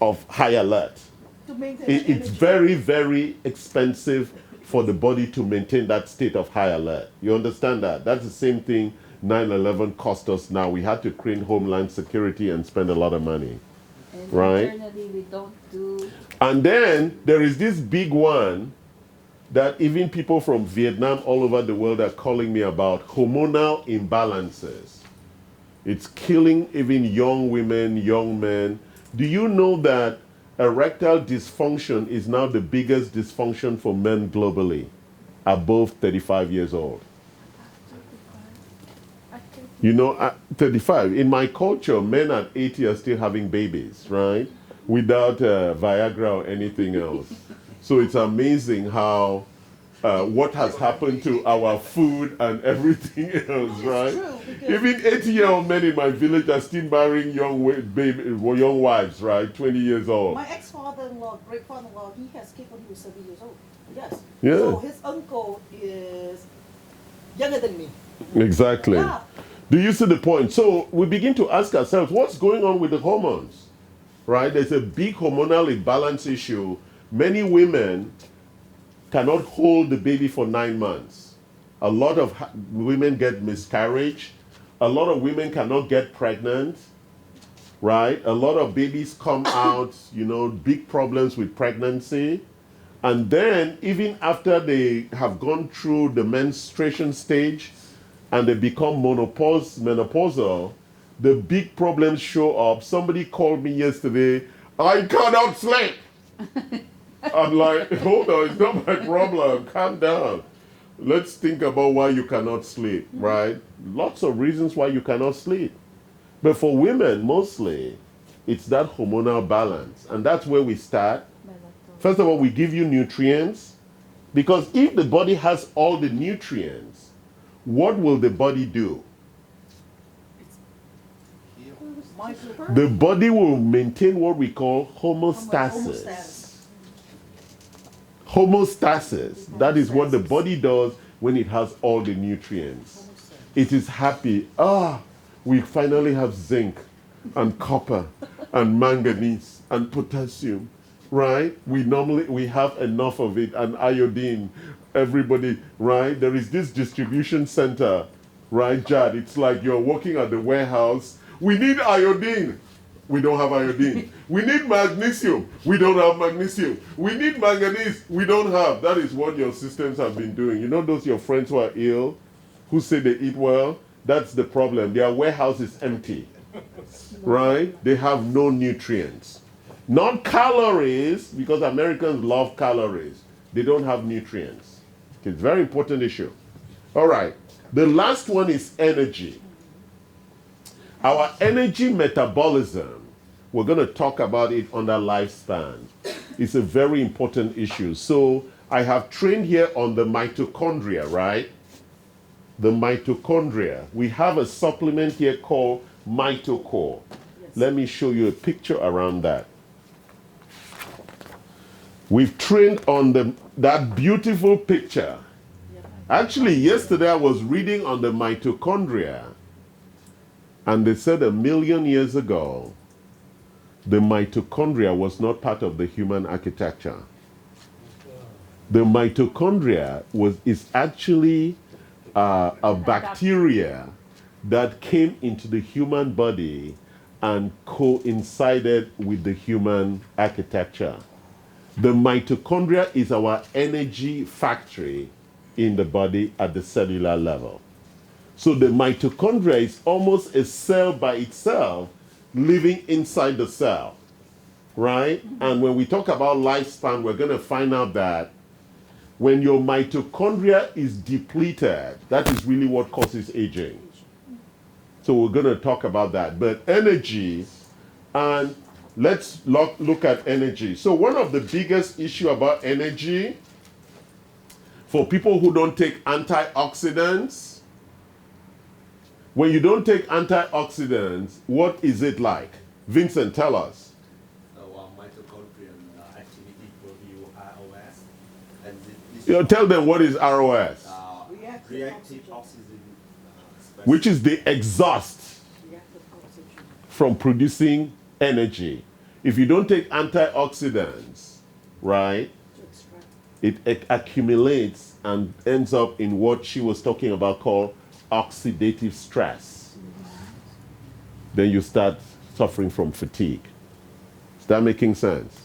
of high alert. To maintain It's energy. very, very expensive for the body to maintain that state of high alert. You understand that? That's the same thing 9/11 cost us now. We had to create homeland security and spend a lot of money. And Right. internally we don't do. And then there is this big one that even people from Vietnam all over the world are calling me about: hormonal imbalances. It's killing even young women, young men. Do you know that erectile dysfunction is now the biggest dysfunction for men globally above 35 years old? You know, at 35. In my culture, men at 80 are still having babies, right? Without Viagra or anything else. So it's amazing how what has happened to our food and everything else, right? true, because- Even 80-year-old men in my village are still marrying young wives, right? 20 years old. My ex-father-in-law, great father-in-law, he has kids when he was 7 years old. Yes. Yeah. So his uncle is younger than me. Exactly. Yeah. Do you see the point? So we begin to ask ourselves, what's going on with the hormones? Right? There's a big hormonal imbalance issue. Many women cannot hold the baby for 9 months. A lot of women get miscarriage. A lot of women cannot get pregnant. Right? A lot of babies come out, you know, big problems with pregnancy. And then even after they have gone through the menstruation stage and they become menopausal, the big problems show up. Somebody called me yesterday, I cannot sleep. I'm like, hold on, it's not my problem. Calm down. Let's think about why you cannot sleep, right? Lots of reasons why you cannot sleep. But for women, mostly, it's that hormonal balance. And that's where we start. First of all, we give you nutrients. Because if the body has all the nutrients, what will the body do? The body will maintain what we call homeostasis. Homeostasis. That is what the body does when it has all the nutrients. It is happy. We finally have zinc and copper and manganese and potassium, right? We have enough of it, and iodine. Everybody, right? There is this distribution center, right, Jad? It's like you're working at the warehouse. We need iodine. We don't have iodine. We need magnesium. We don't have magnesium. We need manganese. We don't have. That is what your systems have been doing. You know those your friends who are ill, who say they eat well? That's the problem. Their warehouse is empty, right? They have no nutrients. Not calories, because Americans love calories. They don't have nutrients. Okay, it's a very important issue. All right. The last one is energy. Our energy metabolism, we're going to talk about it under lifespan. It's a very important issue. So I have trained here on the mitochondria, right? The mitochondria. We have a supplement here called MitoCore. Yes. Let me show you a picture around that. We've trained on that beautiful picture. Actually, yesterday I was reading on the mitochondria, and they said 1 million years ago, the mitochondria was not part of the human architecture. The mitochondria is actually a bacteria that came into the human body and coincided with the human architecture. The mitochondria is our energy factory in the body at the cellular level. So the mitochondria is almost a cell by itself living inside the cell, right? And when we talk about lifespan, we're going to find out that when your mitochondria is depleted, that is really what causes aging. So we're going to talk about that. But energy, and let's look at energy. So one of the biggest issue about energy for people who don't take antioxidants, when you don't take antioxidants, what is it like? Vincent, tell us. Mitochondrial activity produce ROS. And Tell them what is ROS, reactive oxygen. which is the exhaust from producing energy. If you don't take antioxidants, right, it accumulates and ends up in what she was talking about called oxidative stress. Then you start suffering from fatigue. Is that making sense?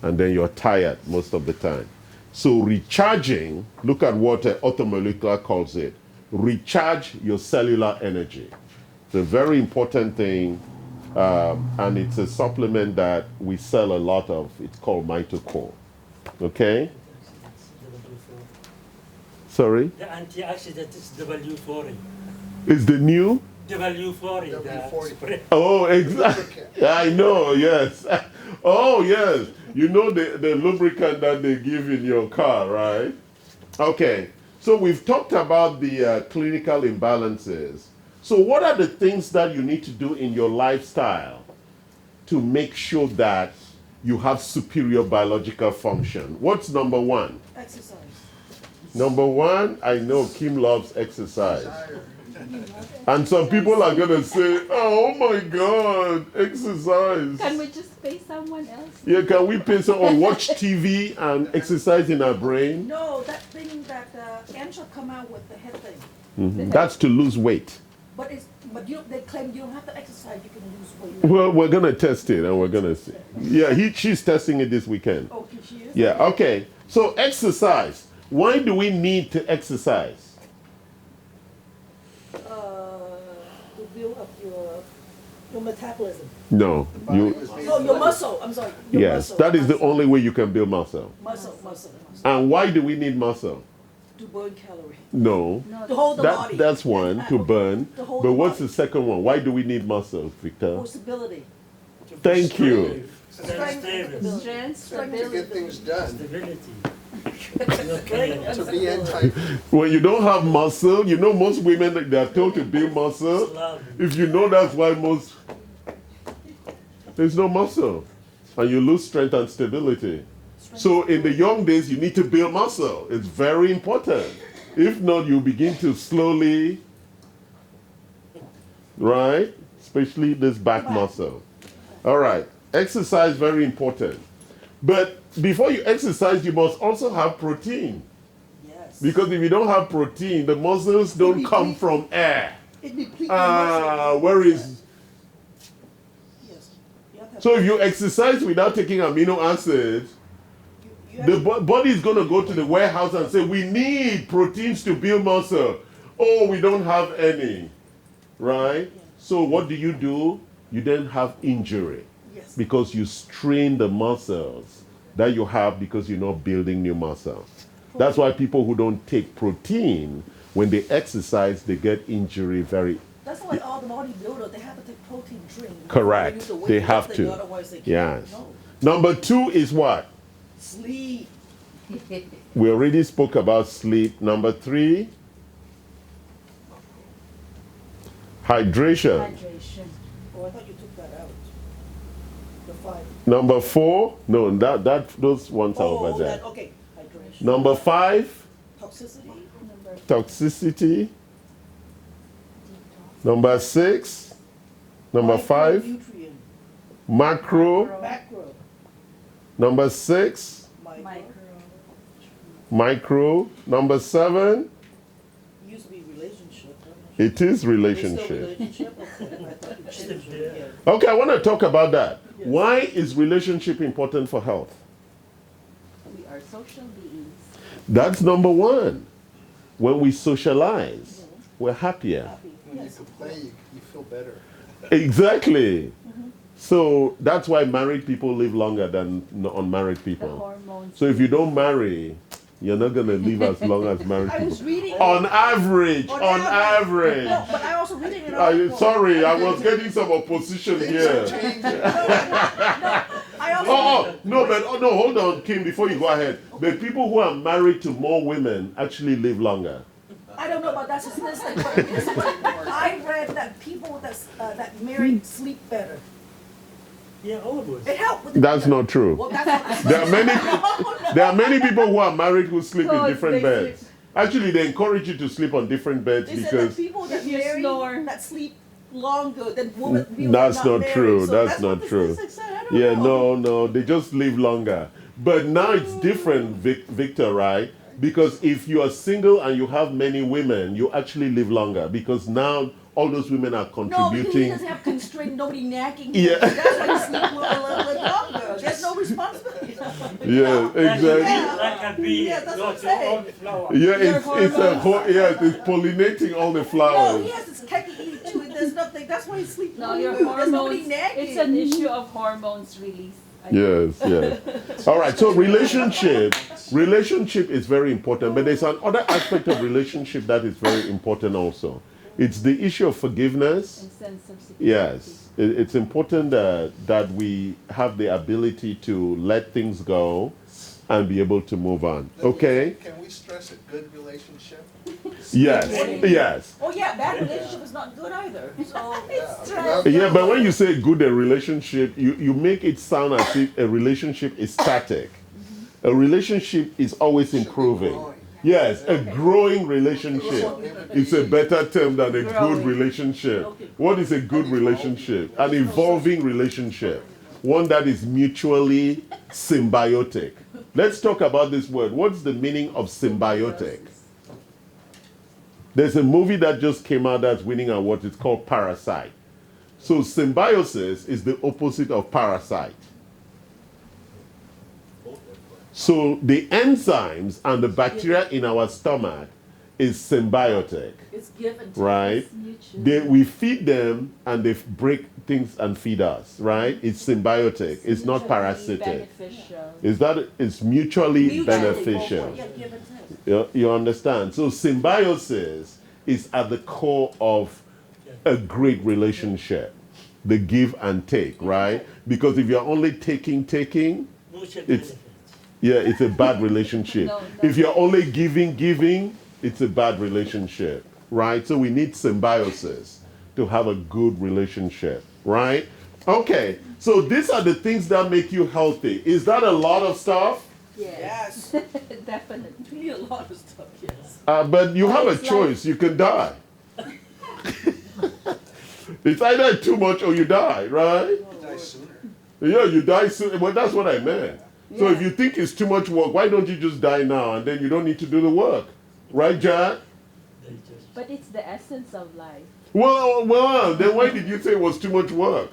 And then you're tired most of the time. So recharging, look at what Automolecular calls it. Recharge your cellular energy. It's a very important thing, and it's a supplement that we sell a lot of. It's called Mitocore. Okay? Sorry? The antioxidant is W40. Is the new? W40. W40. Oh, exactly. I know, yes. Oh, yes. You know the lubricant that they give in your car, right? Okay. So we've talked about the clinical imbalances. So what are the things that you need to do in your lifestyle to make sure that you have superior biological function? What's number one? Exercise. Number one, I know Kim loves exercise. And some people are going to say, oh my God, exercise. Can we just pay someone else? Yeah, can we pay some or watch TV and exercise in our brain? No, that thing that Angela come out with, the head thing. That's to lose weight. But they claim you don't have to exercise, you can lose weight. Well, we're going to test it and we're going to see. Yeah, she's testing it this weekend. Oh, she is? Yeah, okay. So exercise. Why do we need to exercise? To build up your metabolism. No. You, No, your muscle. I'm sorry. Your yes, muscle, that is the muscle. only way you can build muscle. Muscle. And why do we need muscle? To burn calories. No. To hold the body. That's one, to burn. To hold But the what's body. the second one? Why do we need muscle, Victor? For stability. Thank you. Strength and stability. Strength, To stability. get things done, Stability. to be anti, When you don't have muscle, you know most women, they are told to build muscle. If you know that's why there's no muscle. And you lose strength and stability. So in the young days, you need to build muscle. It's very important. If not, you begin to slowly, right? Especially this back muscle. All right. Exercise, very important. But before you exercise, you must also have protein. Yes. Because if you don't have protein, the muscles don't come from air. It depletes your muscle. Where is... Yes. You have to have So if you exercise without taking amino acids, you have the to- body is going to go to the warehouse and say, we need proteins to build muscle. Oh, we don't have any. Right? So what do? You then have injury. Yes. Because you strain the muscles that you have because you're not building new muscle. That's why people who don't take protein, when they exercise, they get injury very... That's why all the bodybuilders, they have to take protein drink. Correct. use the They have weightlifting, to. Otherwise they can't. Yes. No. Number 2 is what? Sleep. We already spoke about sleep. Number 3, hydration. Hydration. Oh, I thought you took that out. The 5. Number 4, no, those ones are Oh, over there. that, okay. Hydration. Number 5, Toxicity. Number toxicity. Number 6, number 5, Micronutrient. macro. Macro. Number 6, Micro. micro. Number 7, Used to be relationship. I'm not sure. it is Is still relationship. relationship? Okay, I thought you changed it again. Okay, I want to talk about that. Yes. Why is relationship important for health? we are social beings. That's number 1. When we socialize, we're happier. Happy. When you Yes. can play, you feel better. Exactly. So that's why married people live longer than unmarried The people. hormones. So if you don't marry, you're not going to live as long as married I was people. reading. On average, on No, average. but I also reading an article. Sorry, I was getting some opposition here. I also. No, hold on, Kim, before you go ahead. But people who are married to more women actually live longer. I don't know about that statistic, but I read that people that married sleep better. Yeah, all of us. It helped with the. That's not true. Well, that's what I There are many, no. there are many people who are married who sleep in Because different they beds. Actually, they encourage you to sleep on different beds They said that because people that If you marry snore. that sleep longer than women. people that's that not married. true. So That's not what the true. statistics said. I don't yeah, know. no, they just live longer. But now it's different, Victor, right? Because if you are single and you have many women, you actually live longer because now all those women are No, because he contributing. doesn't have constraint, nobody nagging him. Yeah. That's why he sleep a little bit longer. There's no responsibility. Yeah, exactly. Like a bee, Yeah, that's what I'm got your own saying. flower. Yeah, Your it's hormones. it's pollinating all the No, flowers. he has his cake to eat too. There's nothing. That's why he sleeps No, longer. your There's nobody hormones. nagging. It's an issue of hormones release. Yes. All right. So relationship is very important, but there's another aspect of relationship that is very important also. It's the issue of forgiveness. And sense of security. Yes, it's important that we have the ability to let things go and be able to move on. Okay? Can we stress a good relationship? Yes. Oh yeah, bad relationship is not good either. So Yeah, but when you say good a relationship, you make it sound as if a relationship is static. A relationship is always improving. growing. Yes, a growing relationship. It's a better term than a good Growing. relationship. What is a good relationship? An evolving relationship. One that is mutually symbiotic. Let's talk about this word. What's the meaning of symbiotic? There's a movie that just came out that's winning awards. It's called Parasite. So symbiosis is the opposite of parasite. So the enzymes and the bacteria in our stomach is symbiotic, it's given. right? Mutual. We feed them and they break things and feed us, right? It's symbiotic. It's not parasitic. Beneficial. It's mutually Mutually beneficial. Yeah, give and take. You understand? So symbiosis is at the core of a great relationship. The give and take, right? Because if you're only taking, Mutual It's- benefit. yeah, it's a bad relationship. No. If you're only giving, it's a bad relationship, right? So we need symbiosis to have a good relationship, right? Okay, so these are the things that make you healthy. Is that a lot of stuff? Yes. Definitely. A lot of stuff. Yes. But you have a it's choice. You can die. It's either too much or you die, right? Die sooner. Yeah, you die soon. Well, that's what I meant. So if Yeah. you think it's too much work, why don't you just die now and then you don't need to do the work? Right, Jack? They just- But it's the essence of life. Well, then why did you say it was too much work?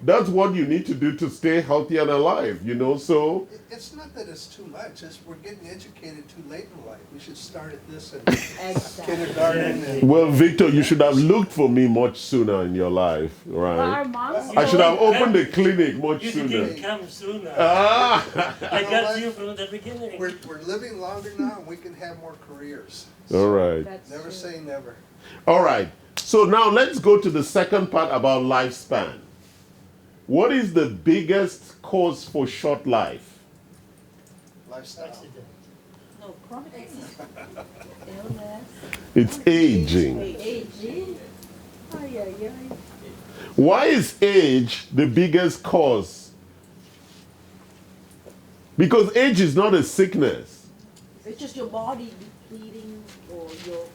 That's what you need to do to stay healthy and alive, so It's not that it's too much, it's we're getting educated too late in life. We should start at this in Exactly. kindergarten and well, Victor, you should have looked for me much sooner in your life, But our right? moms I should have opened the clinic much You sooner. didn't come sooner. Ah, I got you from the beginning. we're living longer now and we can have more careers. all right. That's Never true. say never. All right. So now let's go to the second part about lifespan. What is the biggest cause for short life? Lifestyle. Accident. No, chronic illness. Illness. It's aging. Aging. Ay, ay, ay. Why is age the biggest cause? Because age is not a sickness. It's just your body depleting or your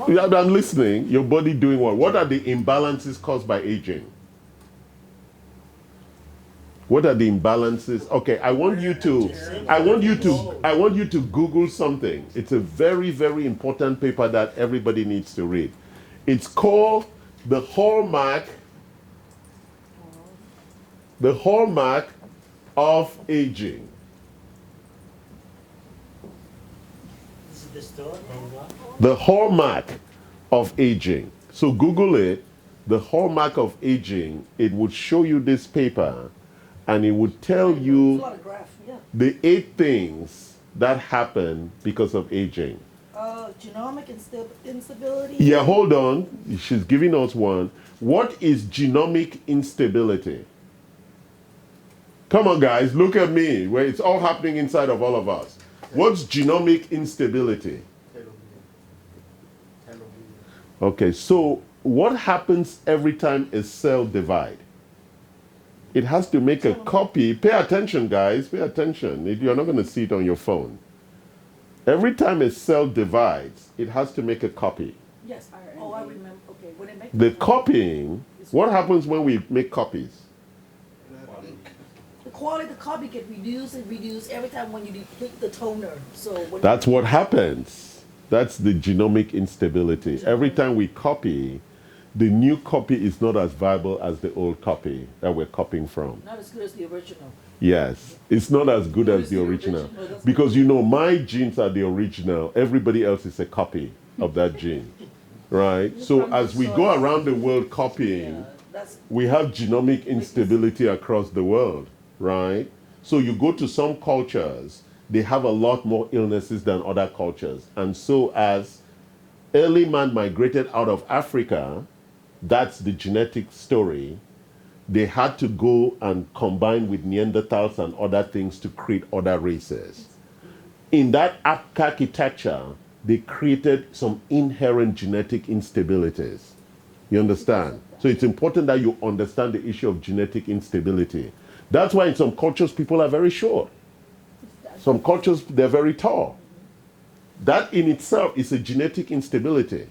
Yeah, I'm listening. Your body doing what? What are the imbalances caused by aging? What are the imbalances? Okay, I want you to Google something. It's a very, very important paper that everybody needs to read. It's called the hallmark of aging. This is the store or what? The hallmark of aging. So Google it, the hallmark of aging. It would show you this paper and it would tell It's a you lot of graph, yeah. the 8 things that happen because of aging. Genomic instability. Yeah, hold on. She's giving us one. What is genomic instability? Come on, guys, look at me, where it's all happening inside of all of us. What's genomic instability? Okay, so what happens every time a cell divides? It has to make a copy. Pay attention, guys. Pay attention. You're not going to see it on your phone. Every time a cell divides, it has to make a copy. Yes. Oh, I remember. Okay, when it makes The copying, what happens when we make copies? the quality of the copy get reduced and reduced every time when you deplete the toner. So when That's what happens. That's the genomic instability. Every time we copy, the new copy is not as viable as the old copy that we're copying from. not as good as the original. Yes, it's not as good as the original. Because you know, my genes are the original, everybody else is a copy of that gene. Right? So as we go around the world copying, That's we have genomic instability across the world, right? So you go to some cultures, they have a lot more illnesses than other cultures. And so as early man migrated out of Africa, that's the genetic story, they had to go and combine with Neanderthals and other things to create other races. In that architecture, they created some inherent genetic instabilities. You understand? So it's important that you understand the issue of genetic instability. That's why in some cultures, people are very short. Some cultures, they're very tall. That in itself is a genetic instability.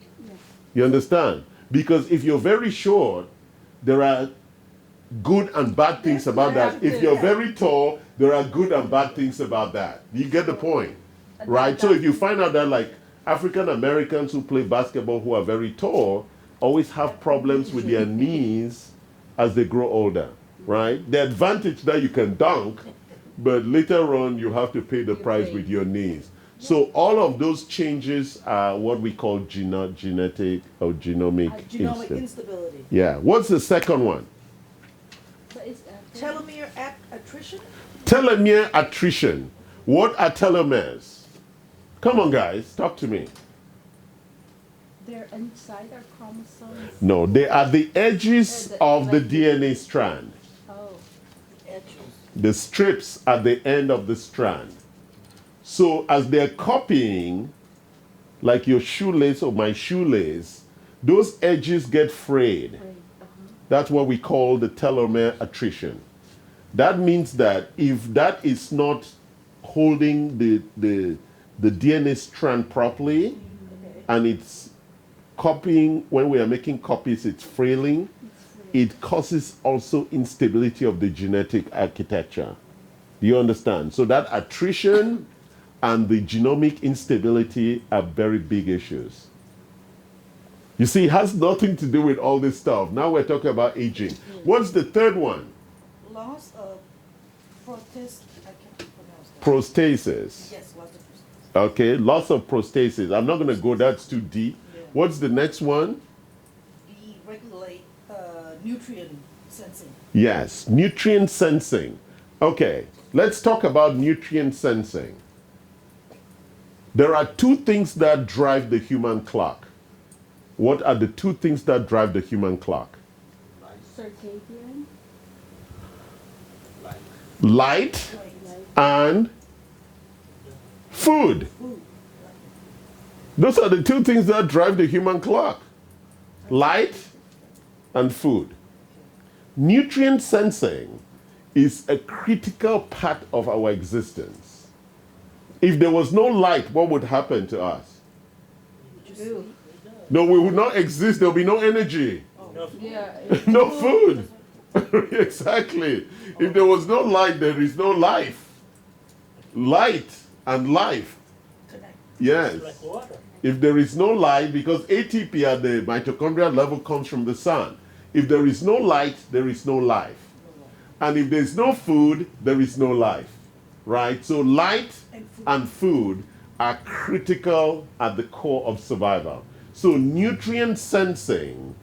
You understand? Because if you're very short, there are good and bad things about that. If you're very tall, there are good and bad things about that. You get the point, right? So if you find out that like African Americans who play basketball who are very tall always have problems with their knees as they grow older, right? The advantage that you can dunk, but later on you have to pay the price with your knees. So all of those changes are what we call genetic or genomic instability. Yeah. What's the second one? Telomere attrition. Telomere attrition. What are telomeres? Come on, guys, talk to me. They're inside our chromosomes. No, they are the edges of the DNA strand. Oh. Edges. The strips at the end of the strand. So as they're copying, like your shoelace or my shoelace, those edges get frayed. That's what we call the telomere attrition. That means that if that is not holding the DNA strand properly, and it's copying, when we are making copies, it's frailing, it causes also instability of the genetic architecture. Do you understand? So that attrition and the genomic instability are very big issues. You see, it has nothing to do with all this stuff. Now we're talking about aging. What's the third one? Loss of prostasis. I can't pronounce that. Prostasis. Yes, loss of prostasis. Okay, loss of prostasis. I'm not going to go, that's too deep. Yeah. What's the next one? Deregulate nutrient sensing. Yes, nutrient sensing. Okay, let's talk about nutrient sensing. There are 2 things that drive the human clock. What are the 2 things that drive the human clock? Circadian. Light and food. Those are the 2 things that drive the human clock. light and food. Nutrient sensing is a critical part of our existence. If there was no light, what would happen to us? Ew. No, we would not exist. There will be no energy, Yeah. no food. Exactly. If there was no light, there is no life. Light and life. Connect. Yes. It's like water. If there is no light, because ATP at the mitochondrial level comes from the sun. If there is no light, there is no life. And if there's no food, there is no life. Right? So light and food are critical at the core of survival. So nutrient sensing.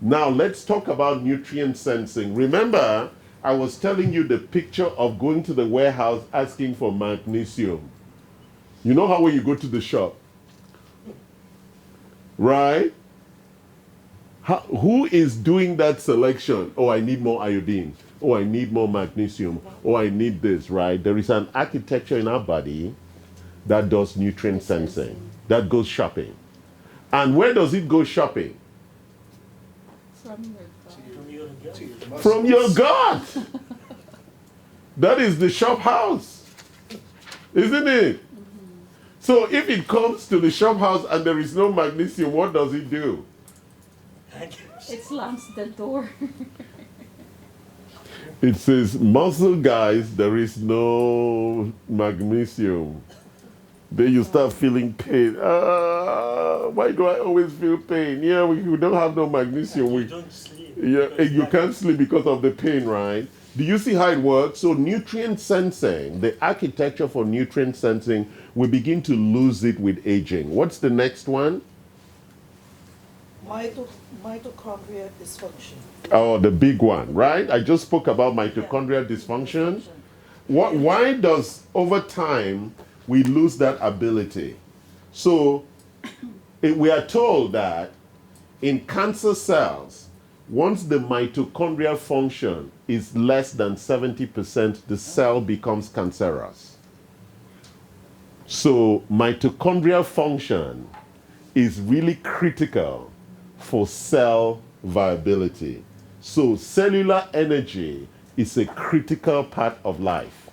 Now let's talk about nutrient sensing. Remember, I was telling you the picture of going to the warehouse asking for magnesium. You know how when you go to the shop, right? Who is doing that selection? Oh, I need more iodine. Oh, I need more magnesium. Oh, I need this, right? There is an architecture in our body that does nutrient sensing, that goes shopping. And where does it go shopping? From your From your gut. See, the From your muscles. gut. That is the shop house, isn't it? So if it comes to the shop house and there is no magnesium, what does it do? It slams the door. It says, muscle guys, there is no magnesium. Then you start feeling pain. Why do I always feel pain? Yeah, we don't have no magnesium. You We, don't sleep. yeah, because you that- can't sleep because of the pain, right? Do you see how it works? So nutrient sensing, the architecture for nutrient sensing, we begin to lose it with aging. What's the next one? Mitochondria dysfunction. Oh, the big one, right? I just spoke about mitochondrial dysfunction. Why does, over time, we lose that ability? So, we are told that in cancer cells, once the mitochondrial function is less than 70%, the cell becomes cancerous. So, mitochondrial function is really critical for cell viability. So, cellular energy is a critical part of life.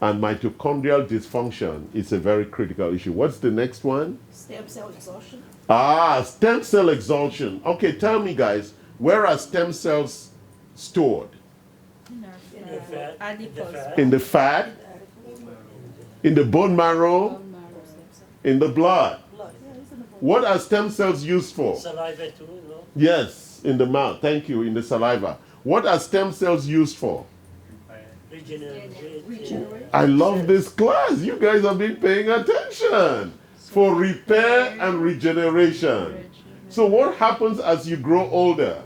And mitochondrial dysfunction is a very critical issue. What's the next one? Stem cell exhaustion. Stem cell exhaustion. Okay, tell me, guys, where are stem cells stored? In In the fat. adipose. In the fat, in the bone marrow, Bone marrow. in the blood. Blood. Yeah, it's in the blood. What are stem cells used for? Saliva too, no? Yes, in the mouth. Thank you, in the saliva. What are stem cells used for? Regenerate. I love this class. You guys have been paying attention. For repair and regeneration. So what happens as you grow older?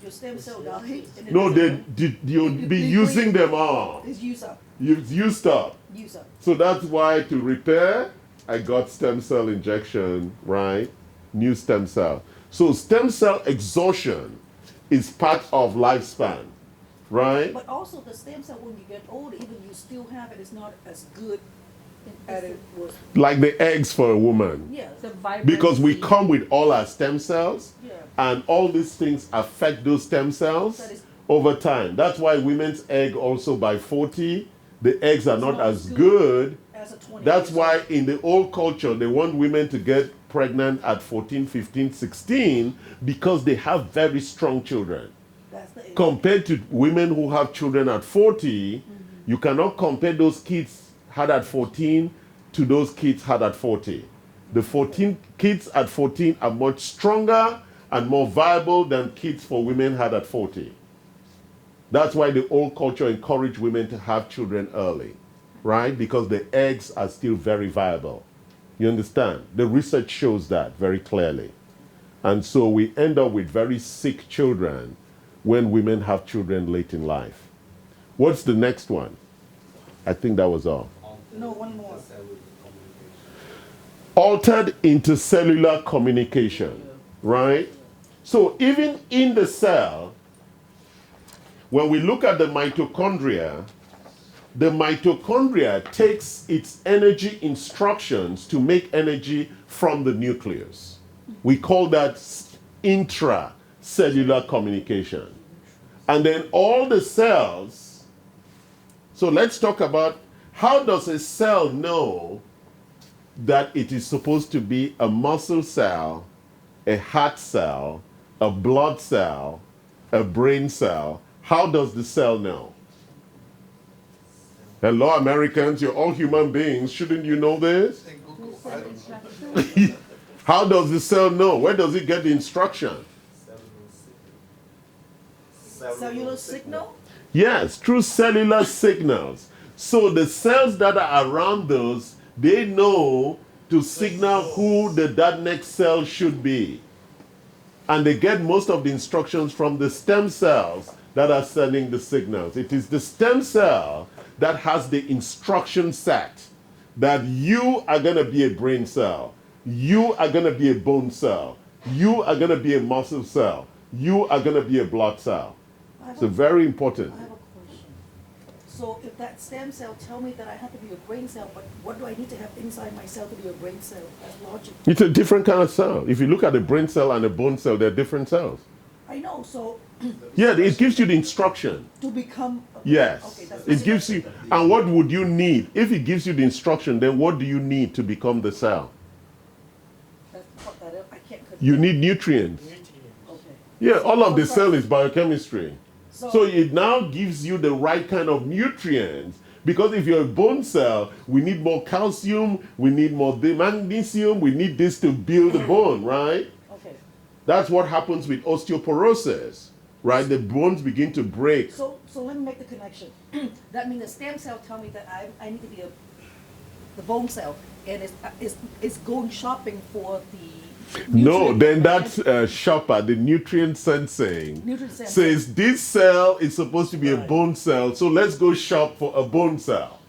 Your stem cell die. and then No, it's- you'll be using them all. It's used up. You've used up. Use up. So that's why to repair, I got stem cell injection, right? New stem cell. So stem cell exhaustion is part of lifespan, right? But also the stem cell, when you get older, even you still have it, it's not as good as it was. Like the eggs for a woman. Yeah. The vibrancy. Because we come with all our stem cells, Yeah. and all these things affect those stem cells That is- over time. That's why women's egg also by 40, the eggs are not as good. As a 20. That's why in the old culture, they want women to get pregnant at 14, 15, 16 because they have very strong children. That's the age. Compared to women who have children at 40, you cannot compare those kids had at 14 to those kids had at 40. The 14 kids at 14 are much stronger and more viable than kids for women had at 40. That's why the old culture encouraged women to have children early, right? Because the eggs are still very viable. You understand? The research shows that very clearly. And so we end up with very sick children when women have children late in life. What's the next one? I think that was all. No, one more. Altered intercellular communication, right? So even in the cell, when we look at the mitochondria takes its energy instructions to make energy from the nucleus. We call that intracellular communication. And then all the cells, so let's talk about how does a cell know that it is supposed to be a muscle cell, a heart cell, a blood cell, a brain cell? How does the cell know? Hello, Americans, you're all human beings. Shouldn't you know this? Hey, Google, I don't know. How does the cell know? Where does it get the instruction? Cellular signal? Yes, through cellular signals. So the cells that are around those, they know to signal who that next cell should be. And they get most of the instructions from the stem cells that are sending the signals. It is the stem cell that has the instruction set that you are going to be a brain cell, you are going to be a bone cell, you are going to be a muscle cell, you are going to be a blood cell. So very important. I have a question. So if that stem cell tell me that I have to be a brain cell, but what do I need to have inside my cell to be a brain cell? That's logic. It's a different kind of cell. If you look at a brain cell and a bone cell, they're different cells. I know, so Yeah, it gives you the instruction. to become a Yes. Okay, that's It gives you, and what would you need? If it gives you the instruction, then what do you need to become the cell? that's what that is. I can't You need nutrients. Nutrients. Okay. Yeah, all of the cell is biochemistry. So, So it now gives you the right kind of nutrients. Because if you're a bone cell, we need more calcium, we need more magnesium, we need this to build the bone, right? okay. That's what happens with osteoporosis, right? The bones begin to break. So let me make the connection. That means the stem cell tell me that I need to be the bone cell, and it's going shopping for the No, nutrient then that that shopper, the nutrient sensing, Nutrient sensing. says this cell is supposed to be a bone cell, so let's go shop for a bone cell.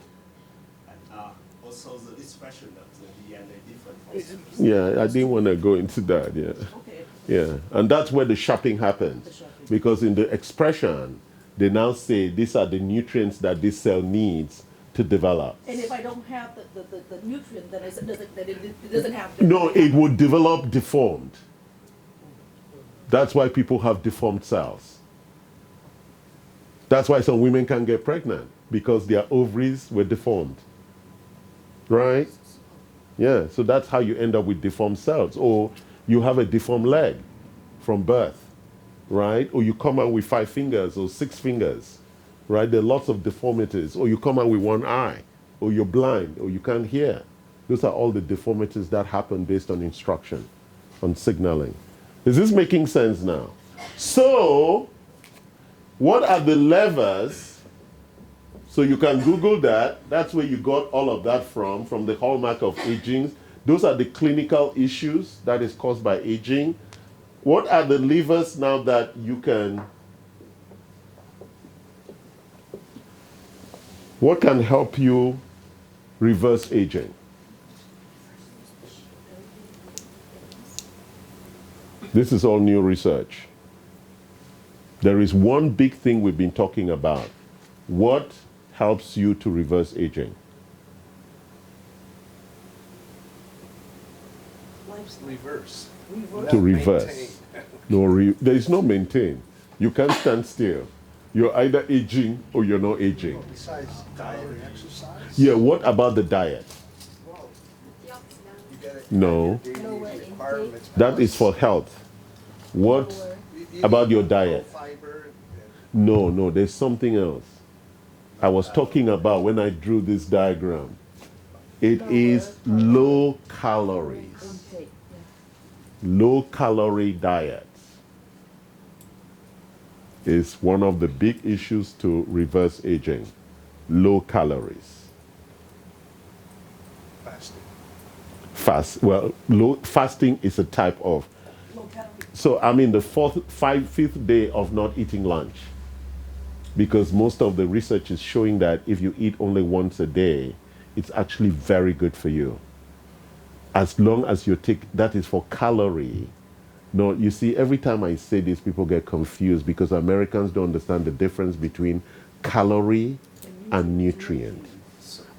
Also the expression of the DNA different from Yeah, I didn't want to go into that, yeah. Okay. Yeah, and that's where the shopping happens. The shopping. Because in the expression, they now say these are the nutrients that this cell needs to develop. And if I don't have the nutrient, then it doesn't have the No, it would develop deformed. That's why people have deformed cells. That's why some women can't get pregnant, because their ovaries were deformed. Right? Yeah, so that's how you end up with deformed cells. Or you have a deformed leg from birth, right? Or you come out with 5 fingers or 6 fingers, right? There are lots of deformities. Or you come out with 1 eye, or you're blind, or you can't hear. Those are all the deformities that happen based on instruction, on signaling. Is this making sense now? So, what are the levers? So you can Google that. That's where you got all of that from the hallmark of aging. Those are the clinical issues that is caused by aging. What are the levers now that you can, what can help you reverse aging? This is all new research. There is one big thing we've been talking about. What helps you to reverse aging? Reverse. To Not reverse. maintain. No, there is no maintain. You can't stand still. You're either aging or you're not aging. Besides diet and exercise. Yeah, what about the diet? Well, you gotta No, have your daily Lower intake. requirements that is for plus- health. What you about need your low diet? fiber and- No, there's something else. I was talking about when I drew this diagram. It is low calories, Intake, low calorie diets is one of the big issues to reverse aging. Low calories. fasting. Fasting is a type of. low calorie. So I'm in the fifth day of not eating lunch, because most of the research is showing that if you eat only once a day, it's actually very good for you. As long as you take, that is for calorie. No, you see, every time I say this, people get confused because Americans don't understand the difference between calorie and nutrient.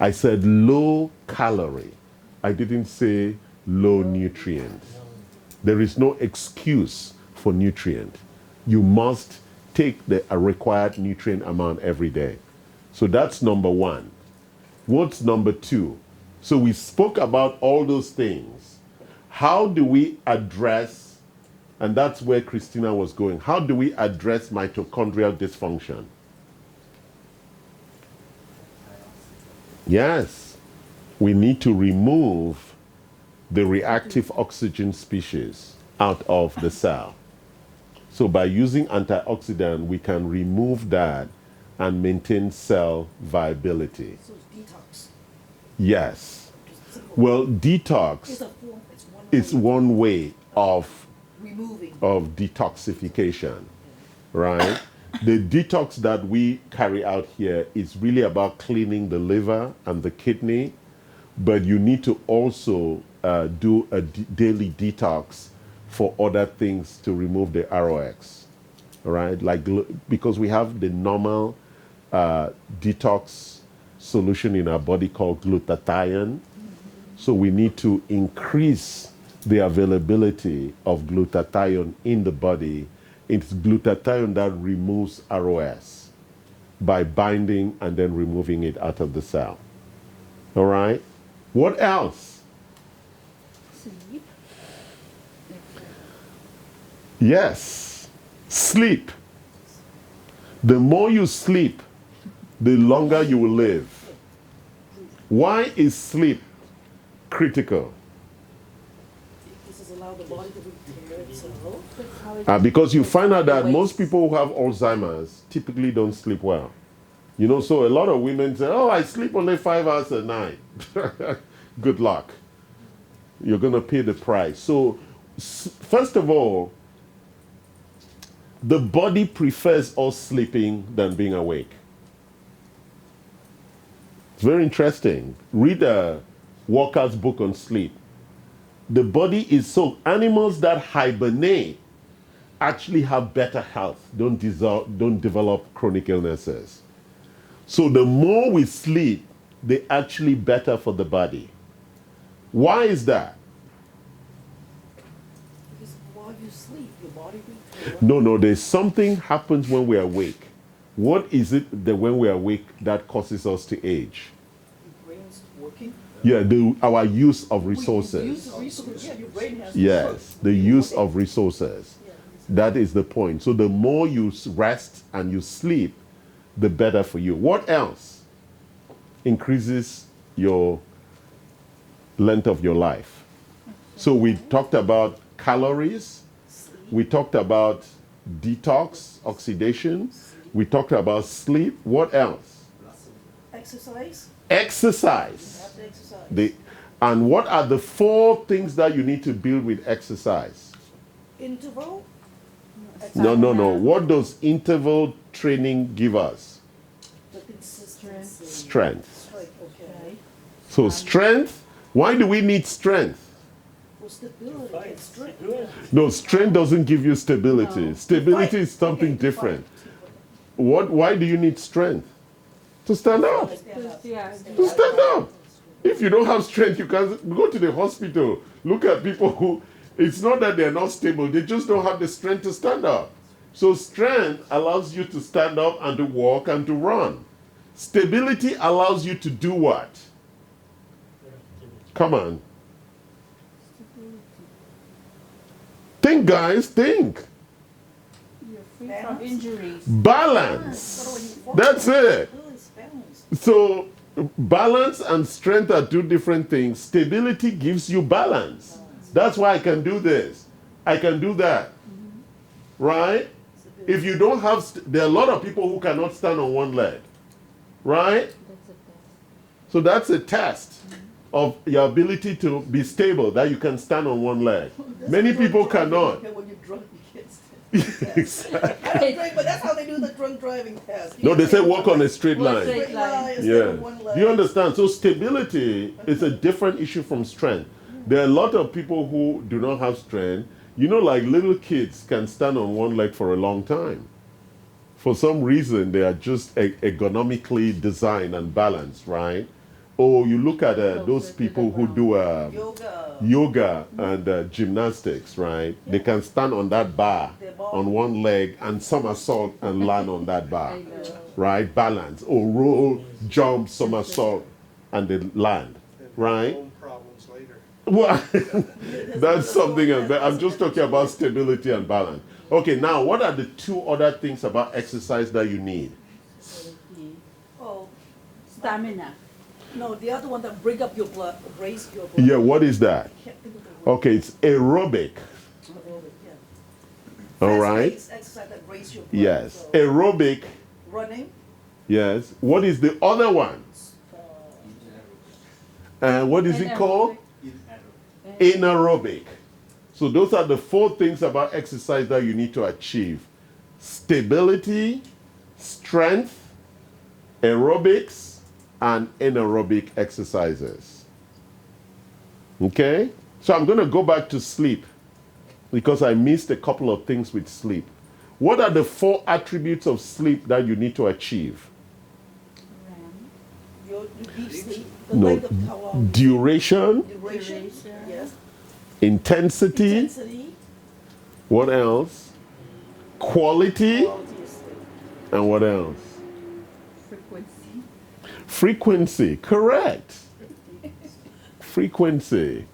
I said low calorie. I didn't say low nutrient. There is no excuse for nutrient. You must take the required nutrient amount every day. So that's number one. What's number two? So we spoke about all those things. How do we address, and that's where Christina was going, how do we address mitochondrial dysfunction? Yes, we need to remove the reactive oxygen species out of the cell. So by using antioxidant, we can remove that and maintain cell viability. So it's detox. Yes. Just simple. Well, detox It's a form, it's one is way one way of removing. detoxification, right? The detox that we carry out here is really about cleaning the liver and the kidney, but you need to also do a daily detox for other things to remove the ROX, right? Like because we have the normal detox solution in our body called glutathione, so we need to increase the availability of glutathione in the body. It's glutathione that removes ROS by binding and then removing it out of the cell. All right? What else? Sleep. Yes, sleep. The more you sleep, the longer you will live. Why is sleep critical? This is allow the body to repair itself. That's how it Because you find out that Waste. most people who have Alzheimer's typically don't sleep well. You know, so a lot of women say, oh, I sleep only 5 hours a night. Good luck. You're going to pay the price. So, first of all, the body prefers us sleeping than being awake. It's very interesting. Read Walker's book on sleep. The body is so, animals that hibernate actually have better health, don't develop chronic illnesses. So the more we sleep, they're actually better for the body. Why is that? Because while you sleep, your body repairs. No, there's something happens when we're awake. What is it that when we're awake that causes us to age? Your brain's working. Yeah, our use of Use resources. the resources. Yeah, your brain has. Yes, the use of resources. That is the point. So the more you rest and you sleep, the better for you. What else increases your length of your life? So we talked about calories. We talked about detox, oxidation. We talked about sleep. What else? Exercise. Exercise. You have to exercise. And what are the 4 things that you need to build with exercise? Interval. No. What does interval training give us? The consistency. Strength. Strength, okay. So strength, why do we need strength? For stability and strength. Good. No, strength doesn't give you stability. No. Stability Fight. is something Okay, to different. fight. Why do you need strength? To stand up. Stand up. Yeah. To stand up. If you don't have strength, you can go to the hospital. Look at people who, it's not that they're not stable, they just don't have the strength to stand up. So strength allows you to stand up and to walk and to run. Stability allows you to do what? Come on. Think, guys, think. You're free from injuries. Balance. That's it. Balance, balance. So balance and strength are 2 different things. Stability gives you balance. That's why I can do this. I can do that. Right? If you don't have, there are a lot of people who cannot stand on one leg. Right? That's a test. So that's a test of your ability to be stable, that you can stand on one leg. Many people cannot. When you're drunk, you can't stand. Exactly. I don't drink, but that's how they do the drunk driving test. No, they say walk on a straight line. Straight Straight line instead Yeah. of one leg. Do you understand? So stability is a different issue from strength. There are a lot of people who do not have strength. You know, like little kids can stand on one leg for a long time. For some reason, they are just ergonomically designed and balanced, right? Oh, you look at those Closer to the people who ground. do Yoga. and gymnastics, right? They can stand on that bar on one leg and somersault and land on that bar, I know. right? Balance or roll, jump, somersault, and they land, Then have right? home problems later. Well, There's that's something another else. But I'm just talking about stability and balance. Okay, now what are the two other things about exercise that you need? Oh, Stamina. no, the other one that bring up your blood, raise your blood. Yeah, what is that? I can't think of the word. Okay, it's aerobic. Yeah. All right. Fast-paced exercise that raise your blood. Yes, So, aerobic. running. Yes. What is the other one? And what is it called? Anaerobic. So those are the four things about exercise that you need to achieve: stability, strength, aerobics, and anaerobic exercises. Okay? So I'm going to go back to sleep because I missed a couple of things with sleep. What are the four attributes of sleep that you need to achieve? Your deep sleep. The No. length of how long. Duration, Duration. Yes. intensity, Intensity. what else? Quality, Quality of sleep. and what else? Frequency. Frequency, correct. Frequency.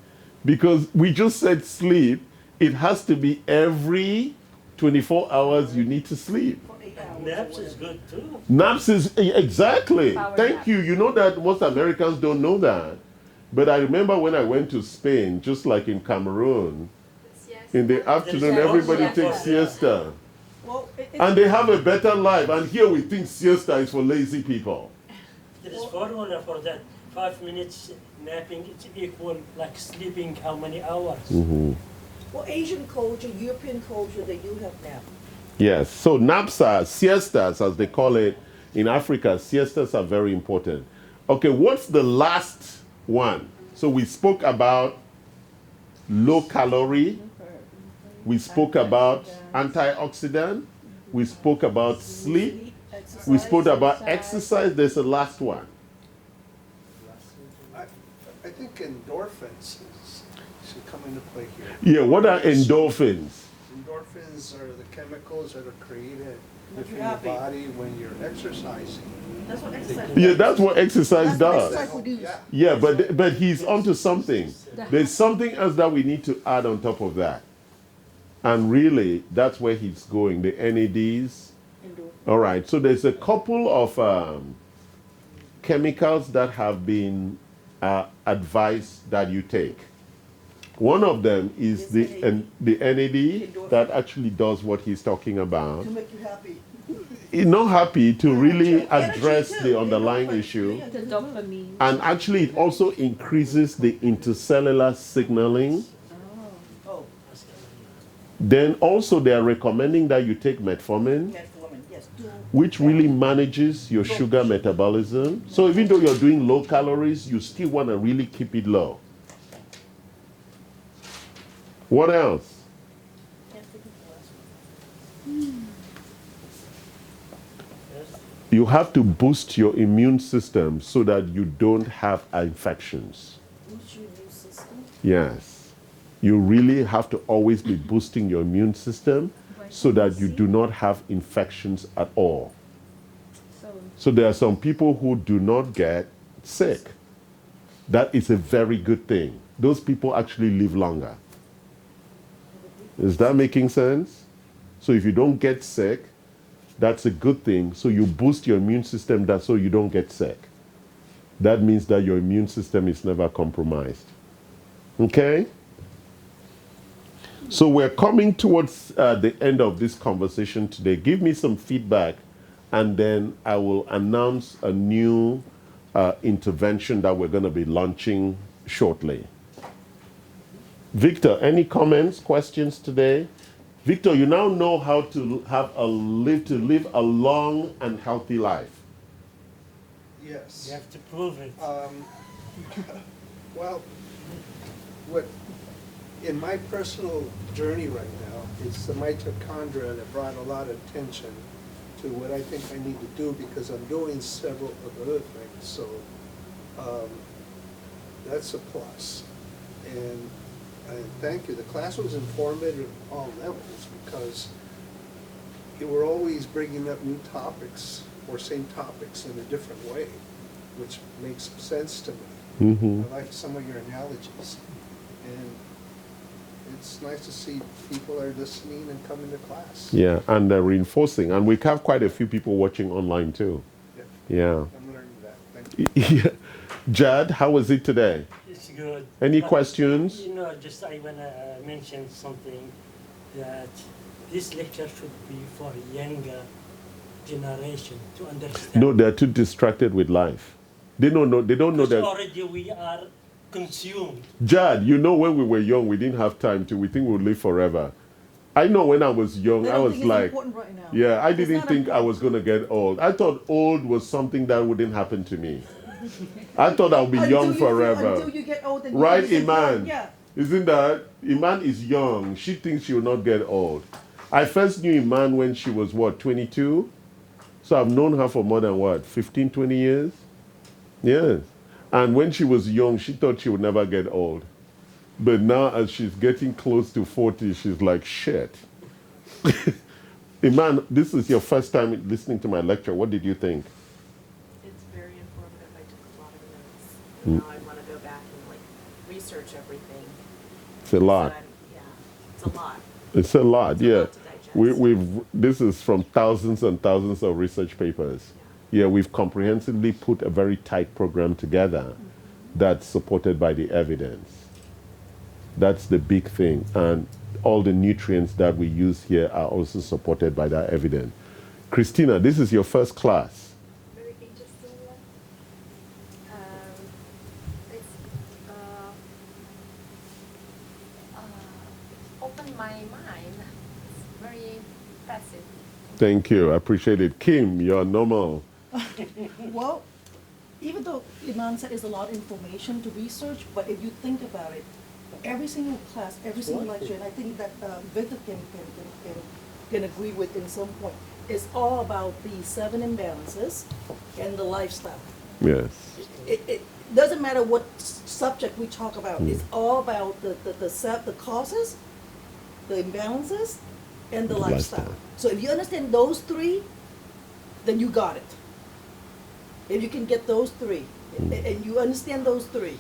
Because we just said sleep, it has to be every 24 hours you need to sleep. For 8 hours. Naps is good too. Naps is exactly. Power Thank nap. you. You know that most Americans don't know that. But I remember when I went to Spain, just like in Cameroon, in the afternoon, Yes. everybody Yes. takes siesta. Well, And they have a better life. And here we think siesta is for lazy people. There is formula for that. 5 minutes napping, it's equal like sleeping how many hours? well, Asian culture, European culture, they do have nap. Yes. So naps are siestas, as they call it in Africa. Siestas are very important. Okay, what's the last one? So we spoke about low calorie. We spoke about antioxidant. We spoke about sleep. Exercise. We spoke about exercise. There's a last one. I think endorphins should come into play here. Yeah, what are endorphins? Endorphins are the chemicals that are created Make you within your happy. body when you're exercising. That's what exercise. Yeah, that's what exercise That's what does. exercise produce. Yeah. Yeah, but he's onto something. There's something else that we need to add on top of that. And really, that's where he's going, the NADs. All right, so there's a couple of chemicals that have been advised that you take. One of them is the NAD that actually does what he's talking about. To make you happy. Not happy to really Energy address too. the underlying Endorphin. issue. The dopamine. And actually, it also increases the intercellular signaling. Oh, Then also, they are recommending that you take metformin, metformin. Yes. Do. which really manages your sugar metabolism. So even though you're doing low calories, you still want to really keep it low. What else? Can't think of the last one. Yes. You have to boost your immune system so that you don't have infections. Boost your immune system. Yes. You really have to always be boosting your immune system so that you do not have infections at all. So there are some people who do not get sick. That is a very good thing. Those people actually live longer. Is that making sense? So if you don't get sick, that's a good thing. So you boost your immune system that so you don't get sick. That means that your immune system is never compromised. Okay? So we're coming towards the end of this conversation today. Give me some feedback, and then I will announce a new intervention that we're going to be launching shortly. Victor, any comments, questions today? Victor, you now know how to live a long and healthy life. Yes. You have to prove it. Well, what in my personal journey right now, it's the mitochondria that brought a lot of attention to what I think I need to do because I'm doing several of the other things. So um, that's a plus. And thank you. The class was informative at all levels because you were always bringing up new topics or same topics in a different way, which makes sense to me. Mm-hmm. I like some of your analogies. And it's nice to see people are listening and coming to class. Yeah, and reinforcing. And we have quite a few people watching online too. Yeah. I'm learning that. Thank you. Yeah. Jad, how was it today? It's good. Any But, questions? You know, just I want to mention something that this lecture should be for younger generation to understand. No, they're too distracted with life. They don't know. They don't know Because that. already we are consumed. Jad, you know, when we were young, we didn't have time to. We think we'll live forever. I know when I was young, They I don't was think it's like, important right now. yeah, I It's didn't not think I was going to get old. I thought old was something that wouldn't happen to me. I thought I'll be young forever. Until you get old and you Right, become young, Iman? Yeah. Isn't that? Iman is young. She thinks she will not get old. I first knew Iman when she was, what, 22? So I've known her for more than, what, 15, 20 years? Yes. And when she was young, she thought she would never get old. But now, as she's getting close to 40, she's like, shit. Iman, this is your first time listening to my lecture. What did you think? It's very informative. I took a lot of notes. And now I want to go back and like research everything. It's a lot. Yeah, it's a lot. It's a lot, It's a yeah. lot to digest. This is from thousands and thousands of research papers. Yeah, we've comprehensively put a very tight program together that's supported by the evidence. That's the big thing. And all the nutrients that we use here are also supported by that evidence. Christina, this is your first class. Very interesting one. It's opened my mind. It's very impressive. Thank you. I appreciate it. Kim, you're normal. Well, even though Iman said there's a lot of information to research, but if you think about it, every single class, every single lecture, and I think that Victor can agree with in some point, is all about the 7 imbalances and the lifestyle. Yes. It doesn't matter what subject we talk about. It's all about the causes, the imbalances, and the lifestyle. Lifestyle. So if you understand those 3, then you got it. If you can get those 3, and you understand those 3.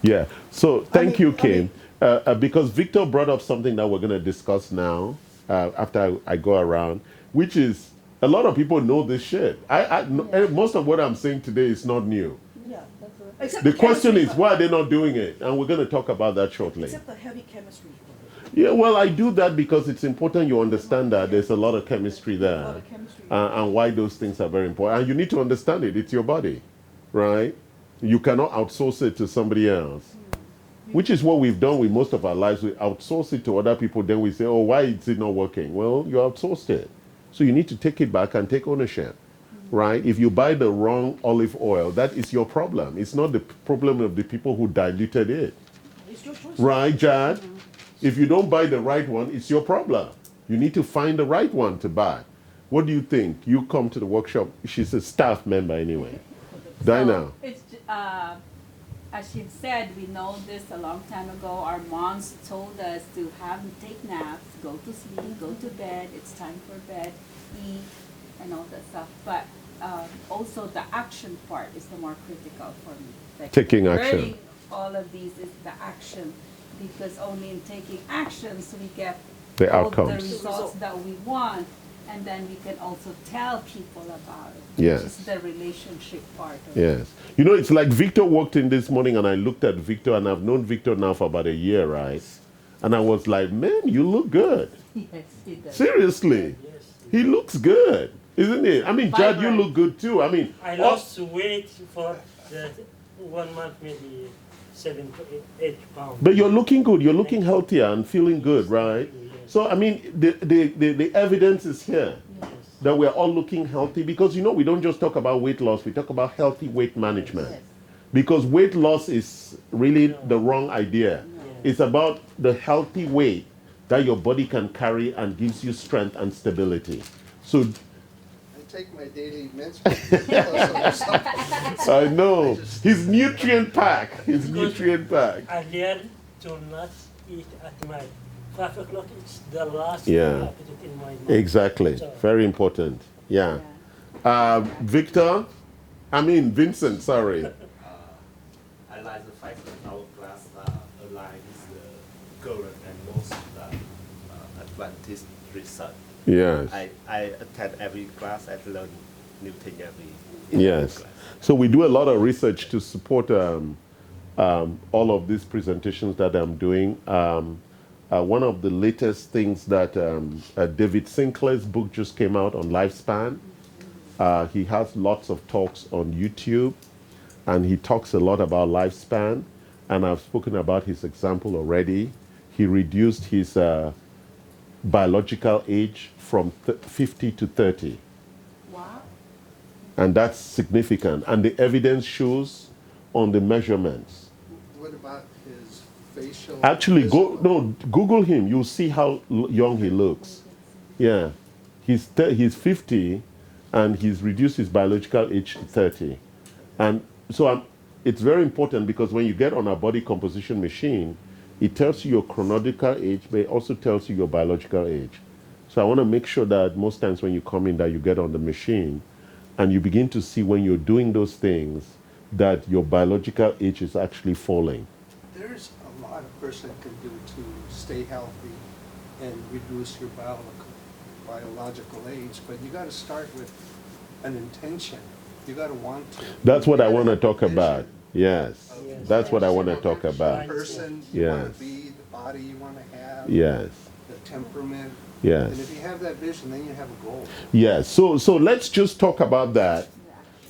Yeah. So thank you, I Kim. Because Victor brought up something that we're going to discuss now after I go around, which is a lot of people know this shit. Most of what I'm saying today is not new. Yeah, that's right. Except The question chemistry is, part. why are they not doing it? And we're going to talk about that shortly. Except the heavy chemistry part. Yeah, well, I do that because it's important you understand that there's a lot of chemistry A there lot of chemistry. and why those things are very important. And you need to understand it. It's your body, right? You cannot outsource it to somebody else, which is what we've done with most of our lives. We outsource it to other people, then we say, oh, why is it not working? Well, you outsourced it. So you need to take it back and take ownership, right? If you buy the wrong olive oil, that is your problem. It's not the problem of the people who diluted it. It's your choice. Right, Jad? If you don't buy the right one, it's your problem. You need to find the right one to buy. What do you think? You come to the workshop. She's a staff member anyway. Dinah. So it's, as she said, we know this a long time ago. Our moms told us to take naps, go to sleep, go to bed. It's time for bed, eat, and all that stuff. But also the action part is the more critical for me. Like Taking action. learning all of these is the action, because only in taking actions we get The all outcomes. the results that we want, and then we can also tell people about it. Yes. Which is the relationship part of it. Yes. You know, it's like Victor walked in this morning and I looked at Victor, and I've known Victor now for about a year, right? And I was like, man, you look good. Yes, he does. Seriously. Yes. He looks good, isn't he? I mean, Jad, you Vibrant. look good too. I mean, I lost weight for the 1 month, maybe 7 to 8 pounds. but you're looking good. You're looking healthier and feeling good, right? Yes. So, I mean, the evidence is here Yes. that we're all looking healthy, because, you know, we don't just talk about weight loss, we talk about healthy weight management. Yes. Because weight loss is really the wrong idea. It's about the healthy weight that your body can carry and gives you strength and stability. So, take my daily mince plus something. I know. I just- His nutrient pack. His nutrient pack. I learned to not eat at night. 5 o'clock is the last Yeah. thing I put it in my mouth. Exactly. So, Very important. Yeah. Victor? Vincent, sorry. I like the fact that our class aligns the current and most advanced research. Yes. I attend every class and learn new thing every Yes. class. So we do a lot of research to support all of these presentations that I'm doing. One of the latest things that David Sinclair's book just came out on LifeSpan. He has lots of talks on YouTube, and he talks a lot about lifespan. And I've spoken about his example already. He reduced his biological age from 50 to 30. Wow. And that's significant. And the evidence shows on the measurements. What about his facial? Actually, physical? Google him. You'll see how young he looks. Yeah. He's 50, and he's reduced his biological age to 30. And so it's very important, because when you get on a body composition machine, it tells you your chronological age, but it also tells you your biological age. So I want to make sure that most times when you come in, that you get on the machine and you begin to see when you're doing those things that your biological age is actually falling. There's a lot a person can do to stay healthy and reduce your biological age, but you got to start with an intention. You got to want to. That's what I You want to gotta talk have about. vision Yes. Yes. That's what I want to talk of about. The person you want Yes. to be, the body you want to have, Yes. the temperament. Yes. And if you have that vision, then you have a goal. Yes. So let's just talk about that.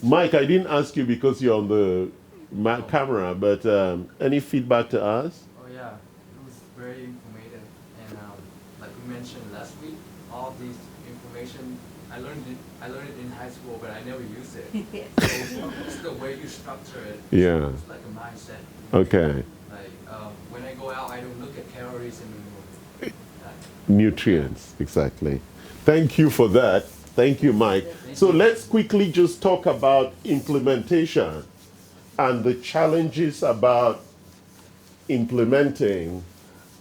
Mike, I didn't ask you because you're on the camera, but any feedback to us? Oh yeah, it was very informative, and like we mentioned last week, all these information I learned it in high school, but I never used it. So it's the way you structure it. Yeah. It's like a mindset. Okay. Like when I go out, I don't look at calories anymore. Nutrients, exactly. Thank you for that. Thank you, Mike. So let's quickly just talk about implementation and the challenges about implementing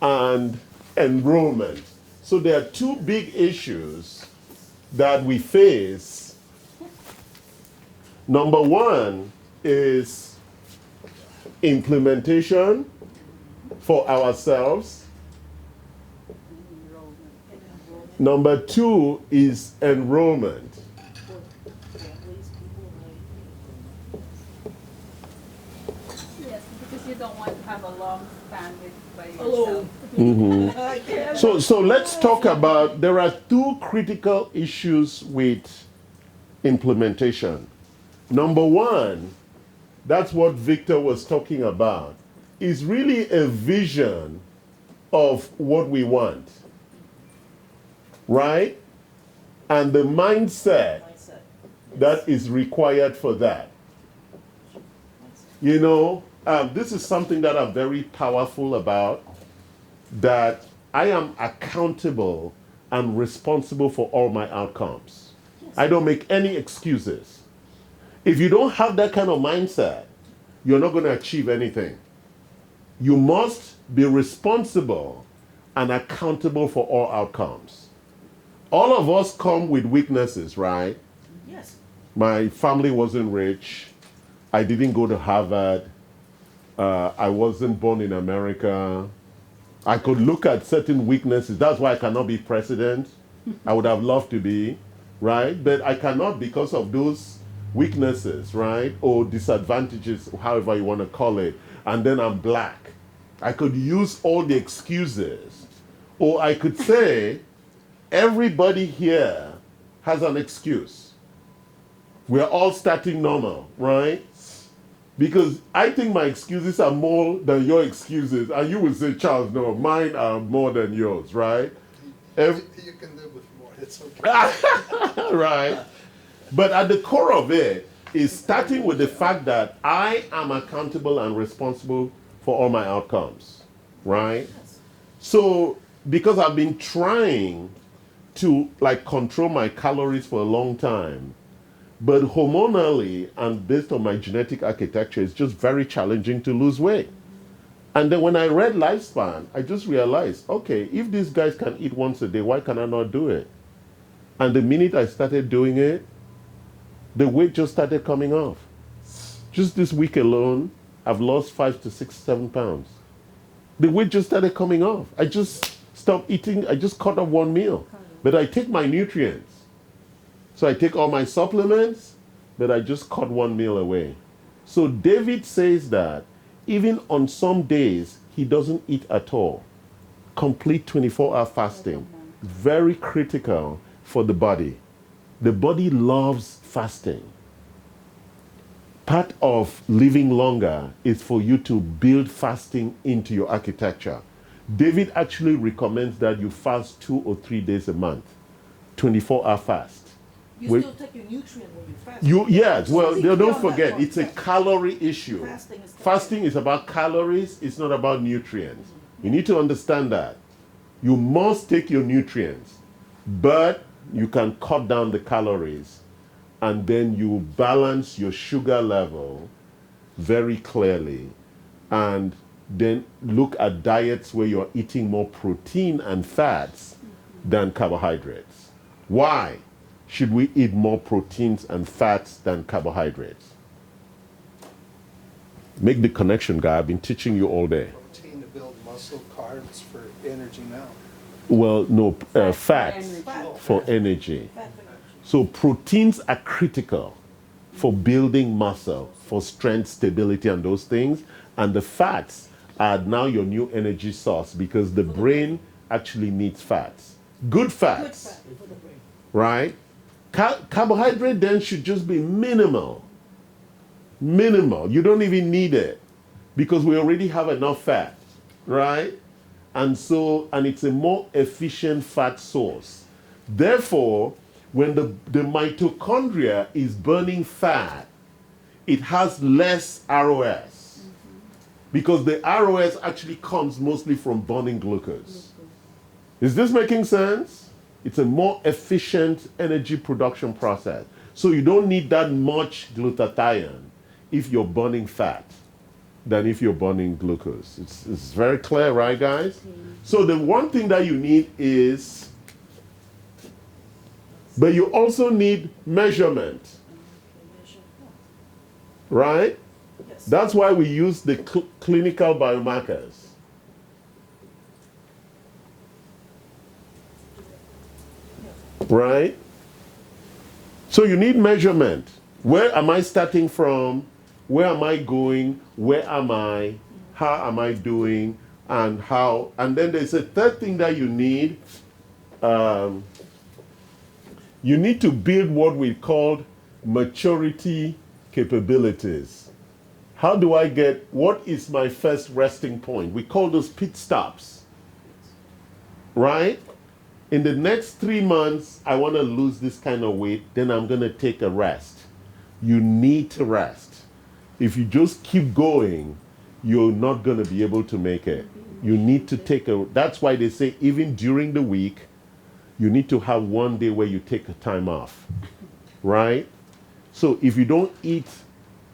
and enrollment. So there are two big issues that we face. Number one is implementation for ourselves. Number two is enrollment. Yes, because you don't want to have a long span by Alone. yourself. So let's talk about, there are two critical issues with implementation. Number one, that's what Victor was talking about, is really a vision of what we want, right? And the mindset Mindset. that is required for that. You know, this is something that I'm very powerful about, that I am accountable and responsible for all my outcomes. I don't make any excuses. If you don't have that kind of mindset, you're not going to achieve anything. You must be responsible and accountable for all outcomes. All of us come with weaknesses, right? Yes. My family wasn't rich. I didn't go to Harvard. I wasn't born in America. I could look at certain weaknesses. That's why I cannot be president. I would have loved to be, right? But I cannot because of those weaknesses, right? Or disadvantages, however you want to call it. And then I'm black. I could use all the excuses. Or I could say, everybody here has an excuse. We're all starting normal, right? Because I think my excuses are more than your excuses. And you would say, Charles, no, mine are more than yours, right? You can live with more. It's okay. Right. But at the core of it is starting with the fact that I am accountable and responsible for all my outcomes, right? So, because I've been trying to like control my calories for a long time. But hormonally and based on my genetic architecture, it's just very challenging to lose weight. And then when I read LifeSpan, I just realized, okay, if these guys can eat once a day, why can I not do it? And the minute I started doing it, the weight just started coming off. Just this week alone, I've lost 5 to 6, 7 pounds. The weight just started coming off. I just stopped eating. I just cut off one meal. But I take my nutrients. So I take all my supplements, but I just cut one meal away. So David says that even on some days, he doesn't eat at all. Complete 24-hour fasting. Very critical for the body. The body loves fasting. Part of living longer is for you to build fasting into your architecture. David actually recommends that you fast 2 or 3 days a month, 24-hour fast. You still take your nutrient when you fast. Yes, well, So don't beyond forget, that it's a point, calorie issue. Fasting is about calories, it's not about nutrients. You need to understand that. You must take your nutrients, but you can cut down the calories, and then you balance your sugar level very clearly, and then look at diets where you're eating more protein and fats than carbohydrates. Why should we eat more proteins and fats than carbohydrates? Make the connection, guy. I've been teaching you all day. Protein to build muscle, carbs for energy now. Well, no, Fats fats for for energy. fat for energy. So proteins are critical for building muscle, for strength, stability, and those things. And the fats are now your new energy source because the brain actually needs fats. Good fats, Good fat for the brain. right? Carbohydrate then should just be minimal. Minimal. You don't even need it because we already have enough fat, right? And it's a more efficient fat source. Therefore, when the mitochondria is burning fat, it has less ROS. Because the ROS actually comes mostly from burning glucose. Is this making sense? It's a more efficient energy production process. So you don't need that much glutathione if you're burning fat than if you're burning glucose. It's very clear, right, guys? So the one thing that you need is, but you also need measurement, right? Yes. That's why we use the clinical biomarkers. Right? So you need measurement. Where am I starting from? Where am I going? Where am I? How am I doing? And how? And then there's a third thing that you need. You need to build what we call maturity capabilities. How do I get, what is my first resting point? We call those pit stops, right? In the next 3 months, I want to lose this kind of weight, then I'm going to take a rest. You need to rest. If you just keep going, you're not going to be able to make it. You need to that's why they say even during the week, you need to have one day where you take a time off, right? So if you don't eat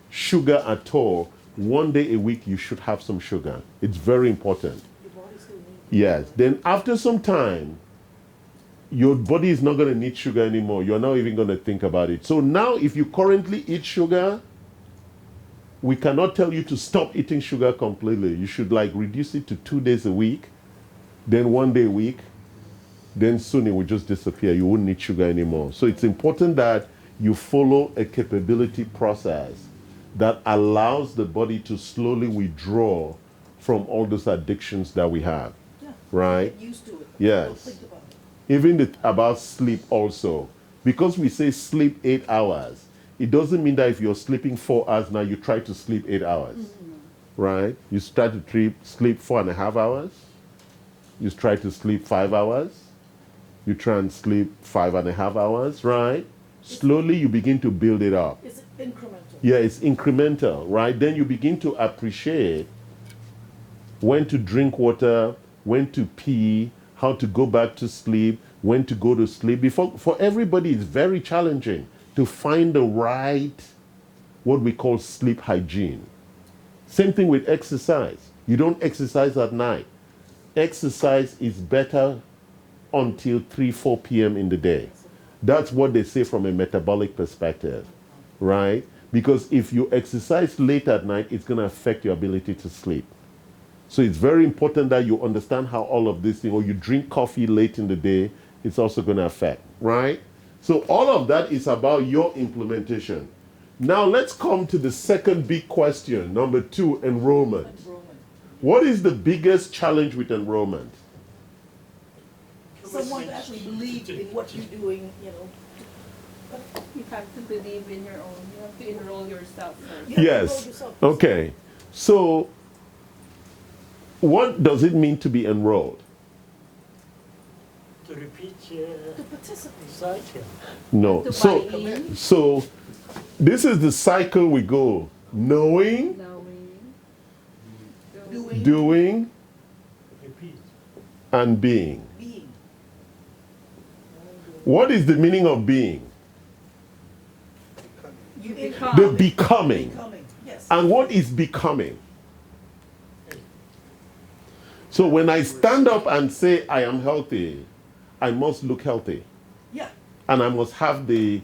sugar at all, one day a week you should have some sugar. It's very important. Your body still needs Yes. Then after some time, your body is not going to need sugar anymore. You're not even going to think about it. So now if you currently eat sugar, we cannot tell you to stop eating sugar completely. You should like reduce it to 2 days a week, then 1 day a week, then soon it will just disappear. You won't need sugar anymore. So it's important that you follow a capability process that allows the body to slowly withdraw from all those addictions that we have, right? Get used to it. Yes. Don't think about it. Even about sleep also. Because we say sleep 8 hours, it doesn't mean that if you're sleeping 4 hours now, you try to sleep 8 hours, right? You start to sleep 4.5 hours. You try to sleep 5 hours. You try and sleep 5.5 hours, right? Slowly you begin to build it up. It's incremental. Yeah, it's incremental, right? Then you begin to appreciate when to drink water, when to pee, how to go back to sleep, when to go to sleep. For everybody, it's very challenging to find the right, what we call sleep hygiene. Same thing with exercise. You don't exercise at night. Exercise is better until 3, 4 p.m. in the day. That's what they say from a metabolic perspective, right? Because if you exercise late at night, it's going to affect your ability to sleep. So it's very important that you understand how all of this thing, or you drink coffee late in the day, it's also going to affect, right? So all of that is about your implementation. Now let's come to the second big question, number 2, enrollment. What is the biggest challenge with enrollment? Someone to actually believe in what you're doing, You have to believe in your own, you have to enroll yourself first. You have to enroll Yes. yourself. Okay. So what does it mean to be enrolled? To repeat To participate. cycle. No. To So buy in, so this is the cycle we go: knowing, knowing, doing, Repeat. and being. Being. What is the meaning of being? You become. The becoming. Becoming, yes. And what is becoming? So when I stand up and say I am healthy, I must look healthy. Yeah. And I must have the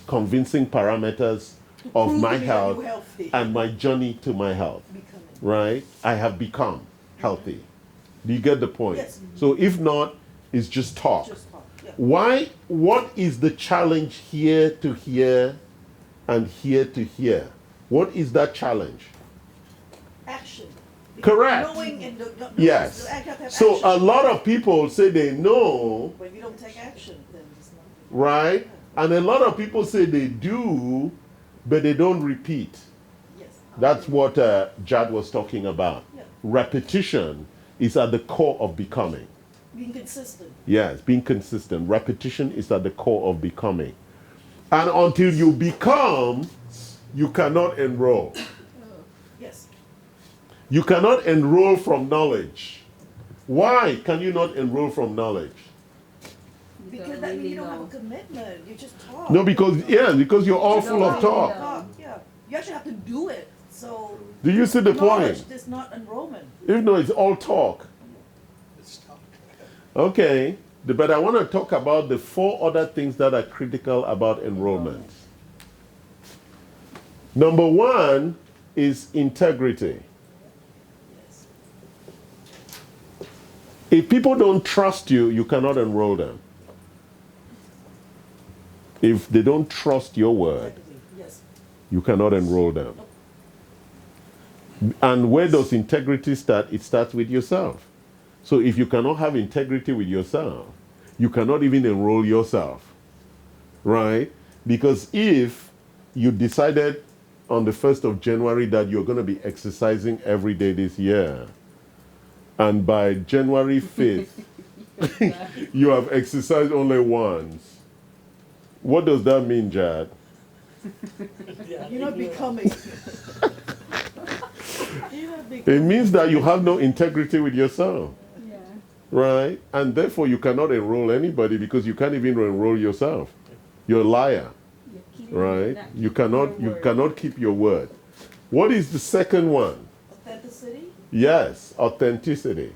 convincing parameters of Prove my to me that health you're healthy. and my journey to my health. Becoming. Right? I have become healthy. Do you get the point? Yes. So if not, it's just talk. Just talk, yeah. Why? What is the challenge here to here and here to here? What is that challenge? Action. Correct. Knowing and the Yes. the act have to have So action. a lot of people say they know, But if you don't take action, then it's not. right? And a lot of people say they do, but they don't repeat. Yes. That's what Jad was talking about. Yeah. Repetition is at the core of becoming. Being consistent. Yes, being consistent. Repetition is at the core of becoming. And until you become, you cannot enroll. Yes. You cannot enroll from knowledge. Why can you not enroll from knowledge? Because that means you don't have a commitment. You just talk. No, because you're all full of talk. Talk, yeah. You actually have to do it. So Do you see the knowledge point? is not enrollment. Even though it's all talk. It's tough. Okay, but I want to talk about the 4 other things that are critical about enrollment. Number 1 is integrity. Yes. If people don't trust you, you cannot enroll them. If they don't trust your word, Yes. you cannot enroll them. And where does integrity start? It starts with yourself. So if you cannot have integrity with yourself, you cannot even enroll yourself, right? Because if you decided on the 1st of January that you're going to be exercising every day this year, and by January 5th, you have exercised only once, what does that mean, Jad? Yeah, You're not ignorant. becoming. You're not It becoming. means that you have no integrity with yourself. yeah. Right? And therefore you cannot enroll anybody because you can't even enroll yourself. You're a liar, You keep- right? not You keep cannot your you word. cannot keep your word. What is the second one? Authenticity. Yes, authenticity.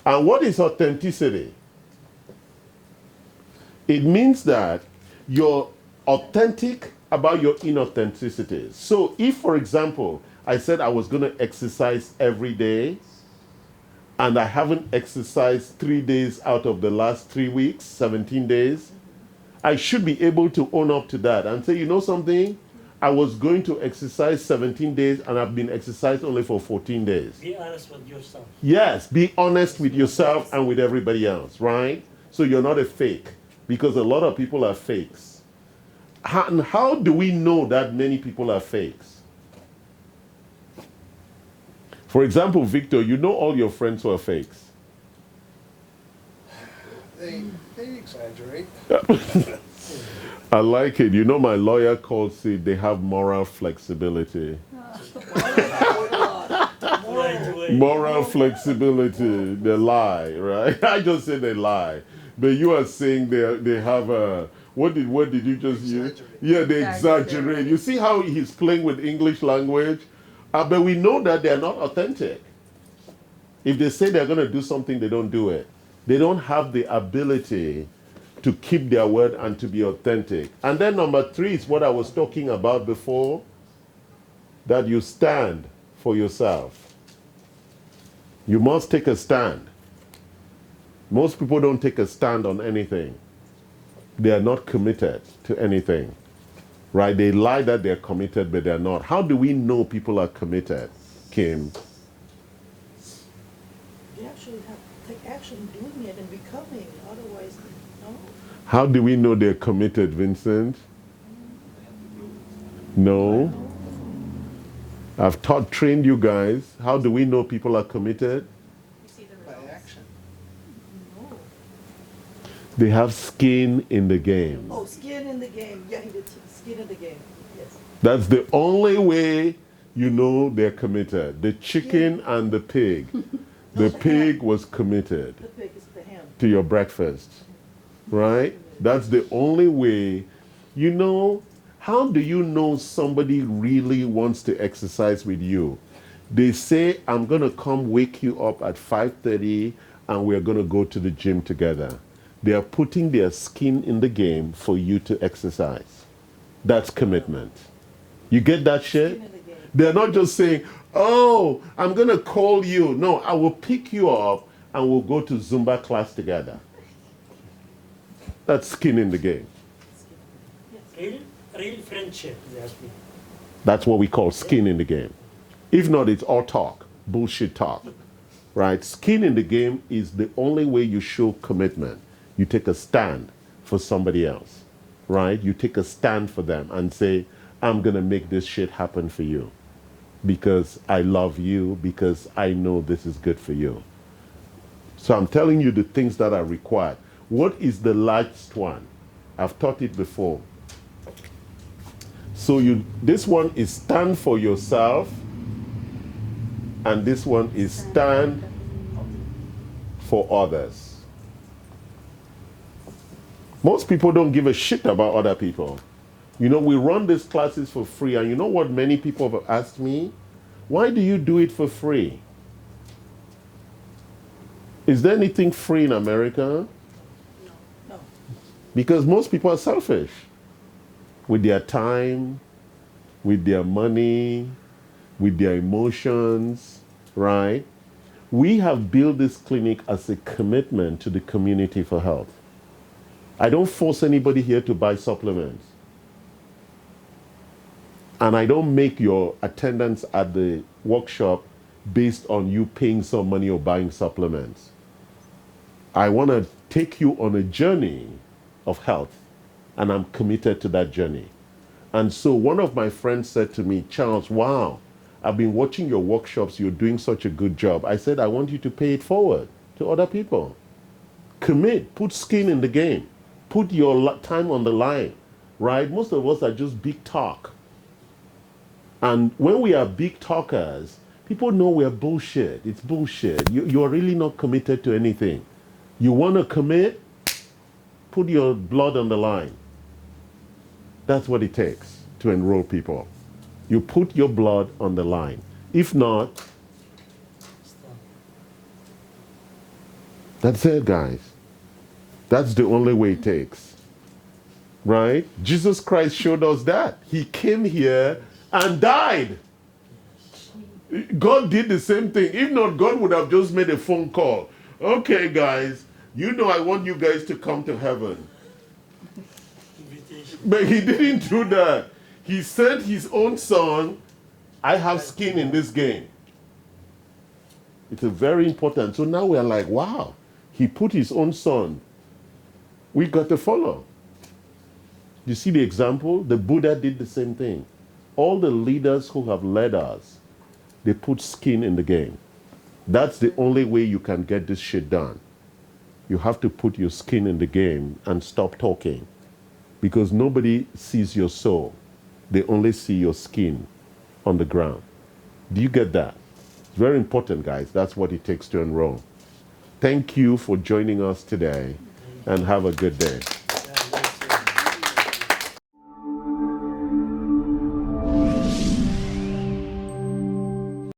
And what is authenticity? It means that you're authentic about your inauthenticity. So if, for example, I said I was going to exercise every day, and I haven't exercised 3 days out of the last 3 weeks, 17 days, I should be able to own up to that and say, you know something? I was going to exercise 17 days and I've been exercised only for 14 days. Be honest with yourself. Yes, be honest with yourself and with everybody else, right? So you're not a fake, because a lot of people are fakes. And how do we know that many people are fakes? For example, Victor, you know all your friends who are fakes. They exaggerate. I like it. You know, my lawyer calls it, they have moral flexibility. Right away. Moral flexibility, they lie, right? I just say they lie. But you are saying they have a what did you just use? Exaggerate. Yeah, they exaggerate. Exaggerate. You see how he's playing with English language? But we know that they're not authentic. If they say they're going to do something, they don't do it. They don't have the ability to keep their word and to be authentic. And then number 3 is what I was talking about before, that you stand for yourself. You must take a stand. Most people don't take a stand on anything. They are not committed to anything. Right? They lie that they're committed, but they're not. How do we know people are committed, Kim? They actually have to take action doing it and becoming, otherwise, no. How do we know they're committed, Vincent? No. I've trained you guys. How do we know people are committed? You see the By results. action. No. They have skin in the game. Oh, skin in the game. Yeah, he did skin in the game. Yes. That's the only way you know they're committed. The chicken and the pig. The pig was committed The pig is the ham. to your breakfast, right? That's the only way. You know, how do you know somebody really wants to exercise with you? They say, I'm going to come wake you up at 5:30 and we're going to go to the gym together. They are putting their skin in the game for you to exercise. That's commitment. You get that shit? Skin in the game. They're not just saying, oh, I'm going to call you. No, I will pick you up and we'll go to Zumba class together. That's skin in the game. Real friendship, they ask me. That's what we call skin in the game. If not, it's all talk, bullshit talk, right? Skin in the game is the only way you show commitment. You take a stand for somebody else, right? You take a stand for them and say, I'm going to make this shit happen for you because I love you, because I know this is good for you. So I'm telling you the things that are required. What is the last one? I've taught it before. So this one is stand for yourself, and this one is stand for others. Most people don't give a shit about other people. You know, we run these classes for free, and you know what many people have asked me? Why do you do it for free? Is there anything free in America? No. Because most people are selfish with their time, with their money, with their emotions, right? We have built this clinic as a commitment to the community for health. I don't force anybody here to buy supplements. And I don't make your attendance at the workshop based on you paying some money or buying supplements. I want to take you on a journey of health, and I'm committed to that journey. And so one of my friends said to me, Charles, wow, I've been watching your workshops. You're doing such a good job. I said, I want you to pay it forward to other people. Commit, put skin in the game, put your time on the line, right? Most of us are just big talk. And when we are big talkers, people know we're bullshit. It's bullshit. You're really not committed to anything. You want to commit? Put your blood on the line. That's what it takes to enroll people. You put your blood on the line. If not, that's it, guys. That's the only way it takes. Right? Jesus Christ showed us that. He came here and died. God did the same thing. If not, God would have just made a phone call. Okay, guys, you know I want you guys to come to heaven. Invitation. But he didn't do that. He sent his own son. I have skin in this game. It's a very important. So now we're like, wow, he put his own son. We got to follow. You see the example? The Buddha did the same thing. All the leaders who have led us, they put skin in the game. That's the only way you can get this shit done. You have to put your skin in the game and stop talking. Because nobody sees your soul. They only see your skin on the ground. Do you get that? It's very important, guys. That's what it takes to enroll. Thank you for joining us today. and have a good day.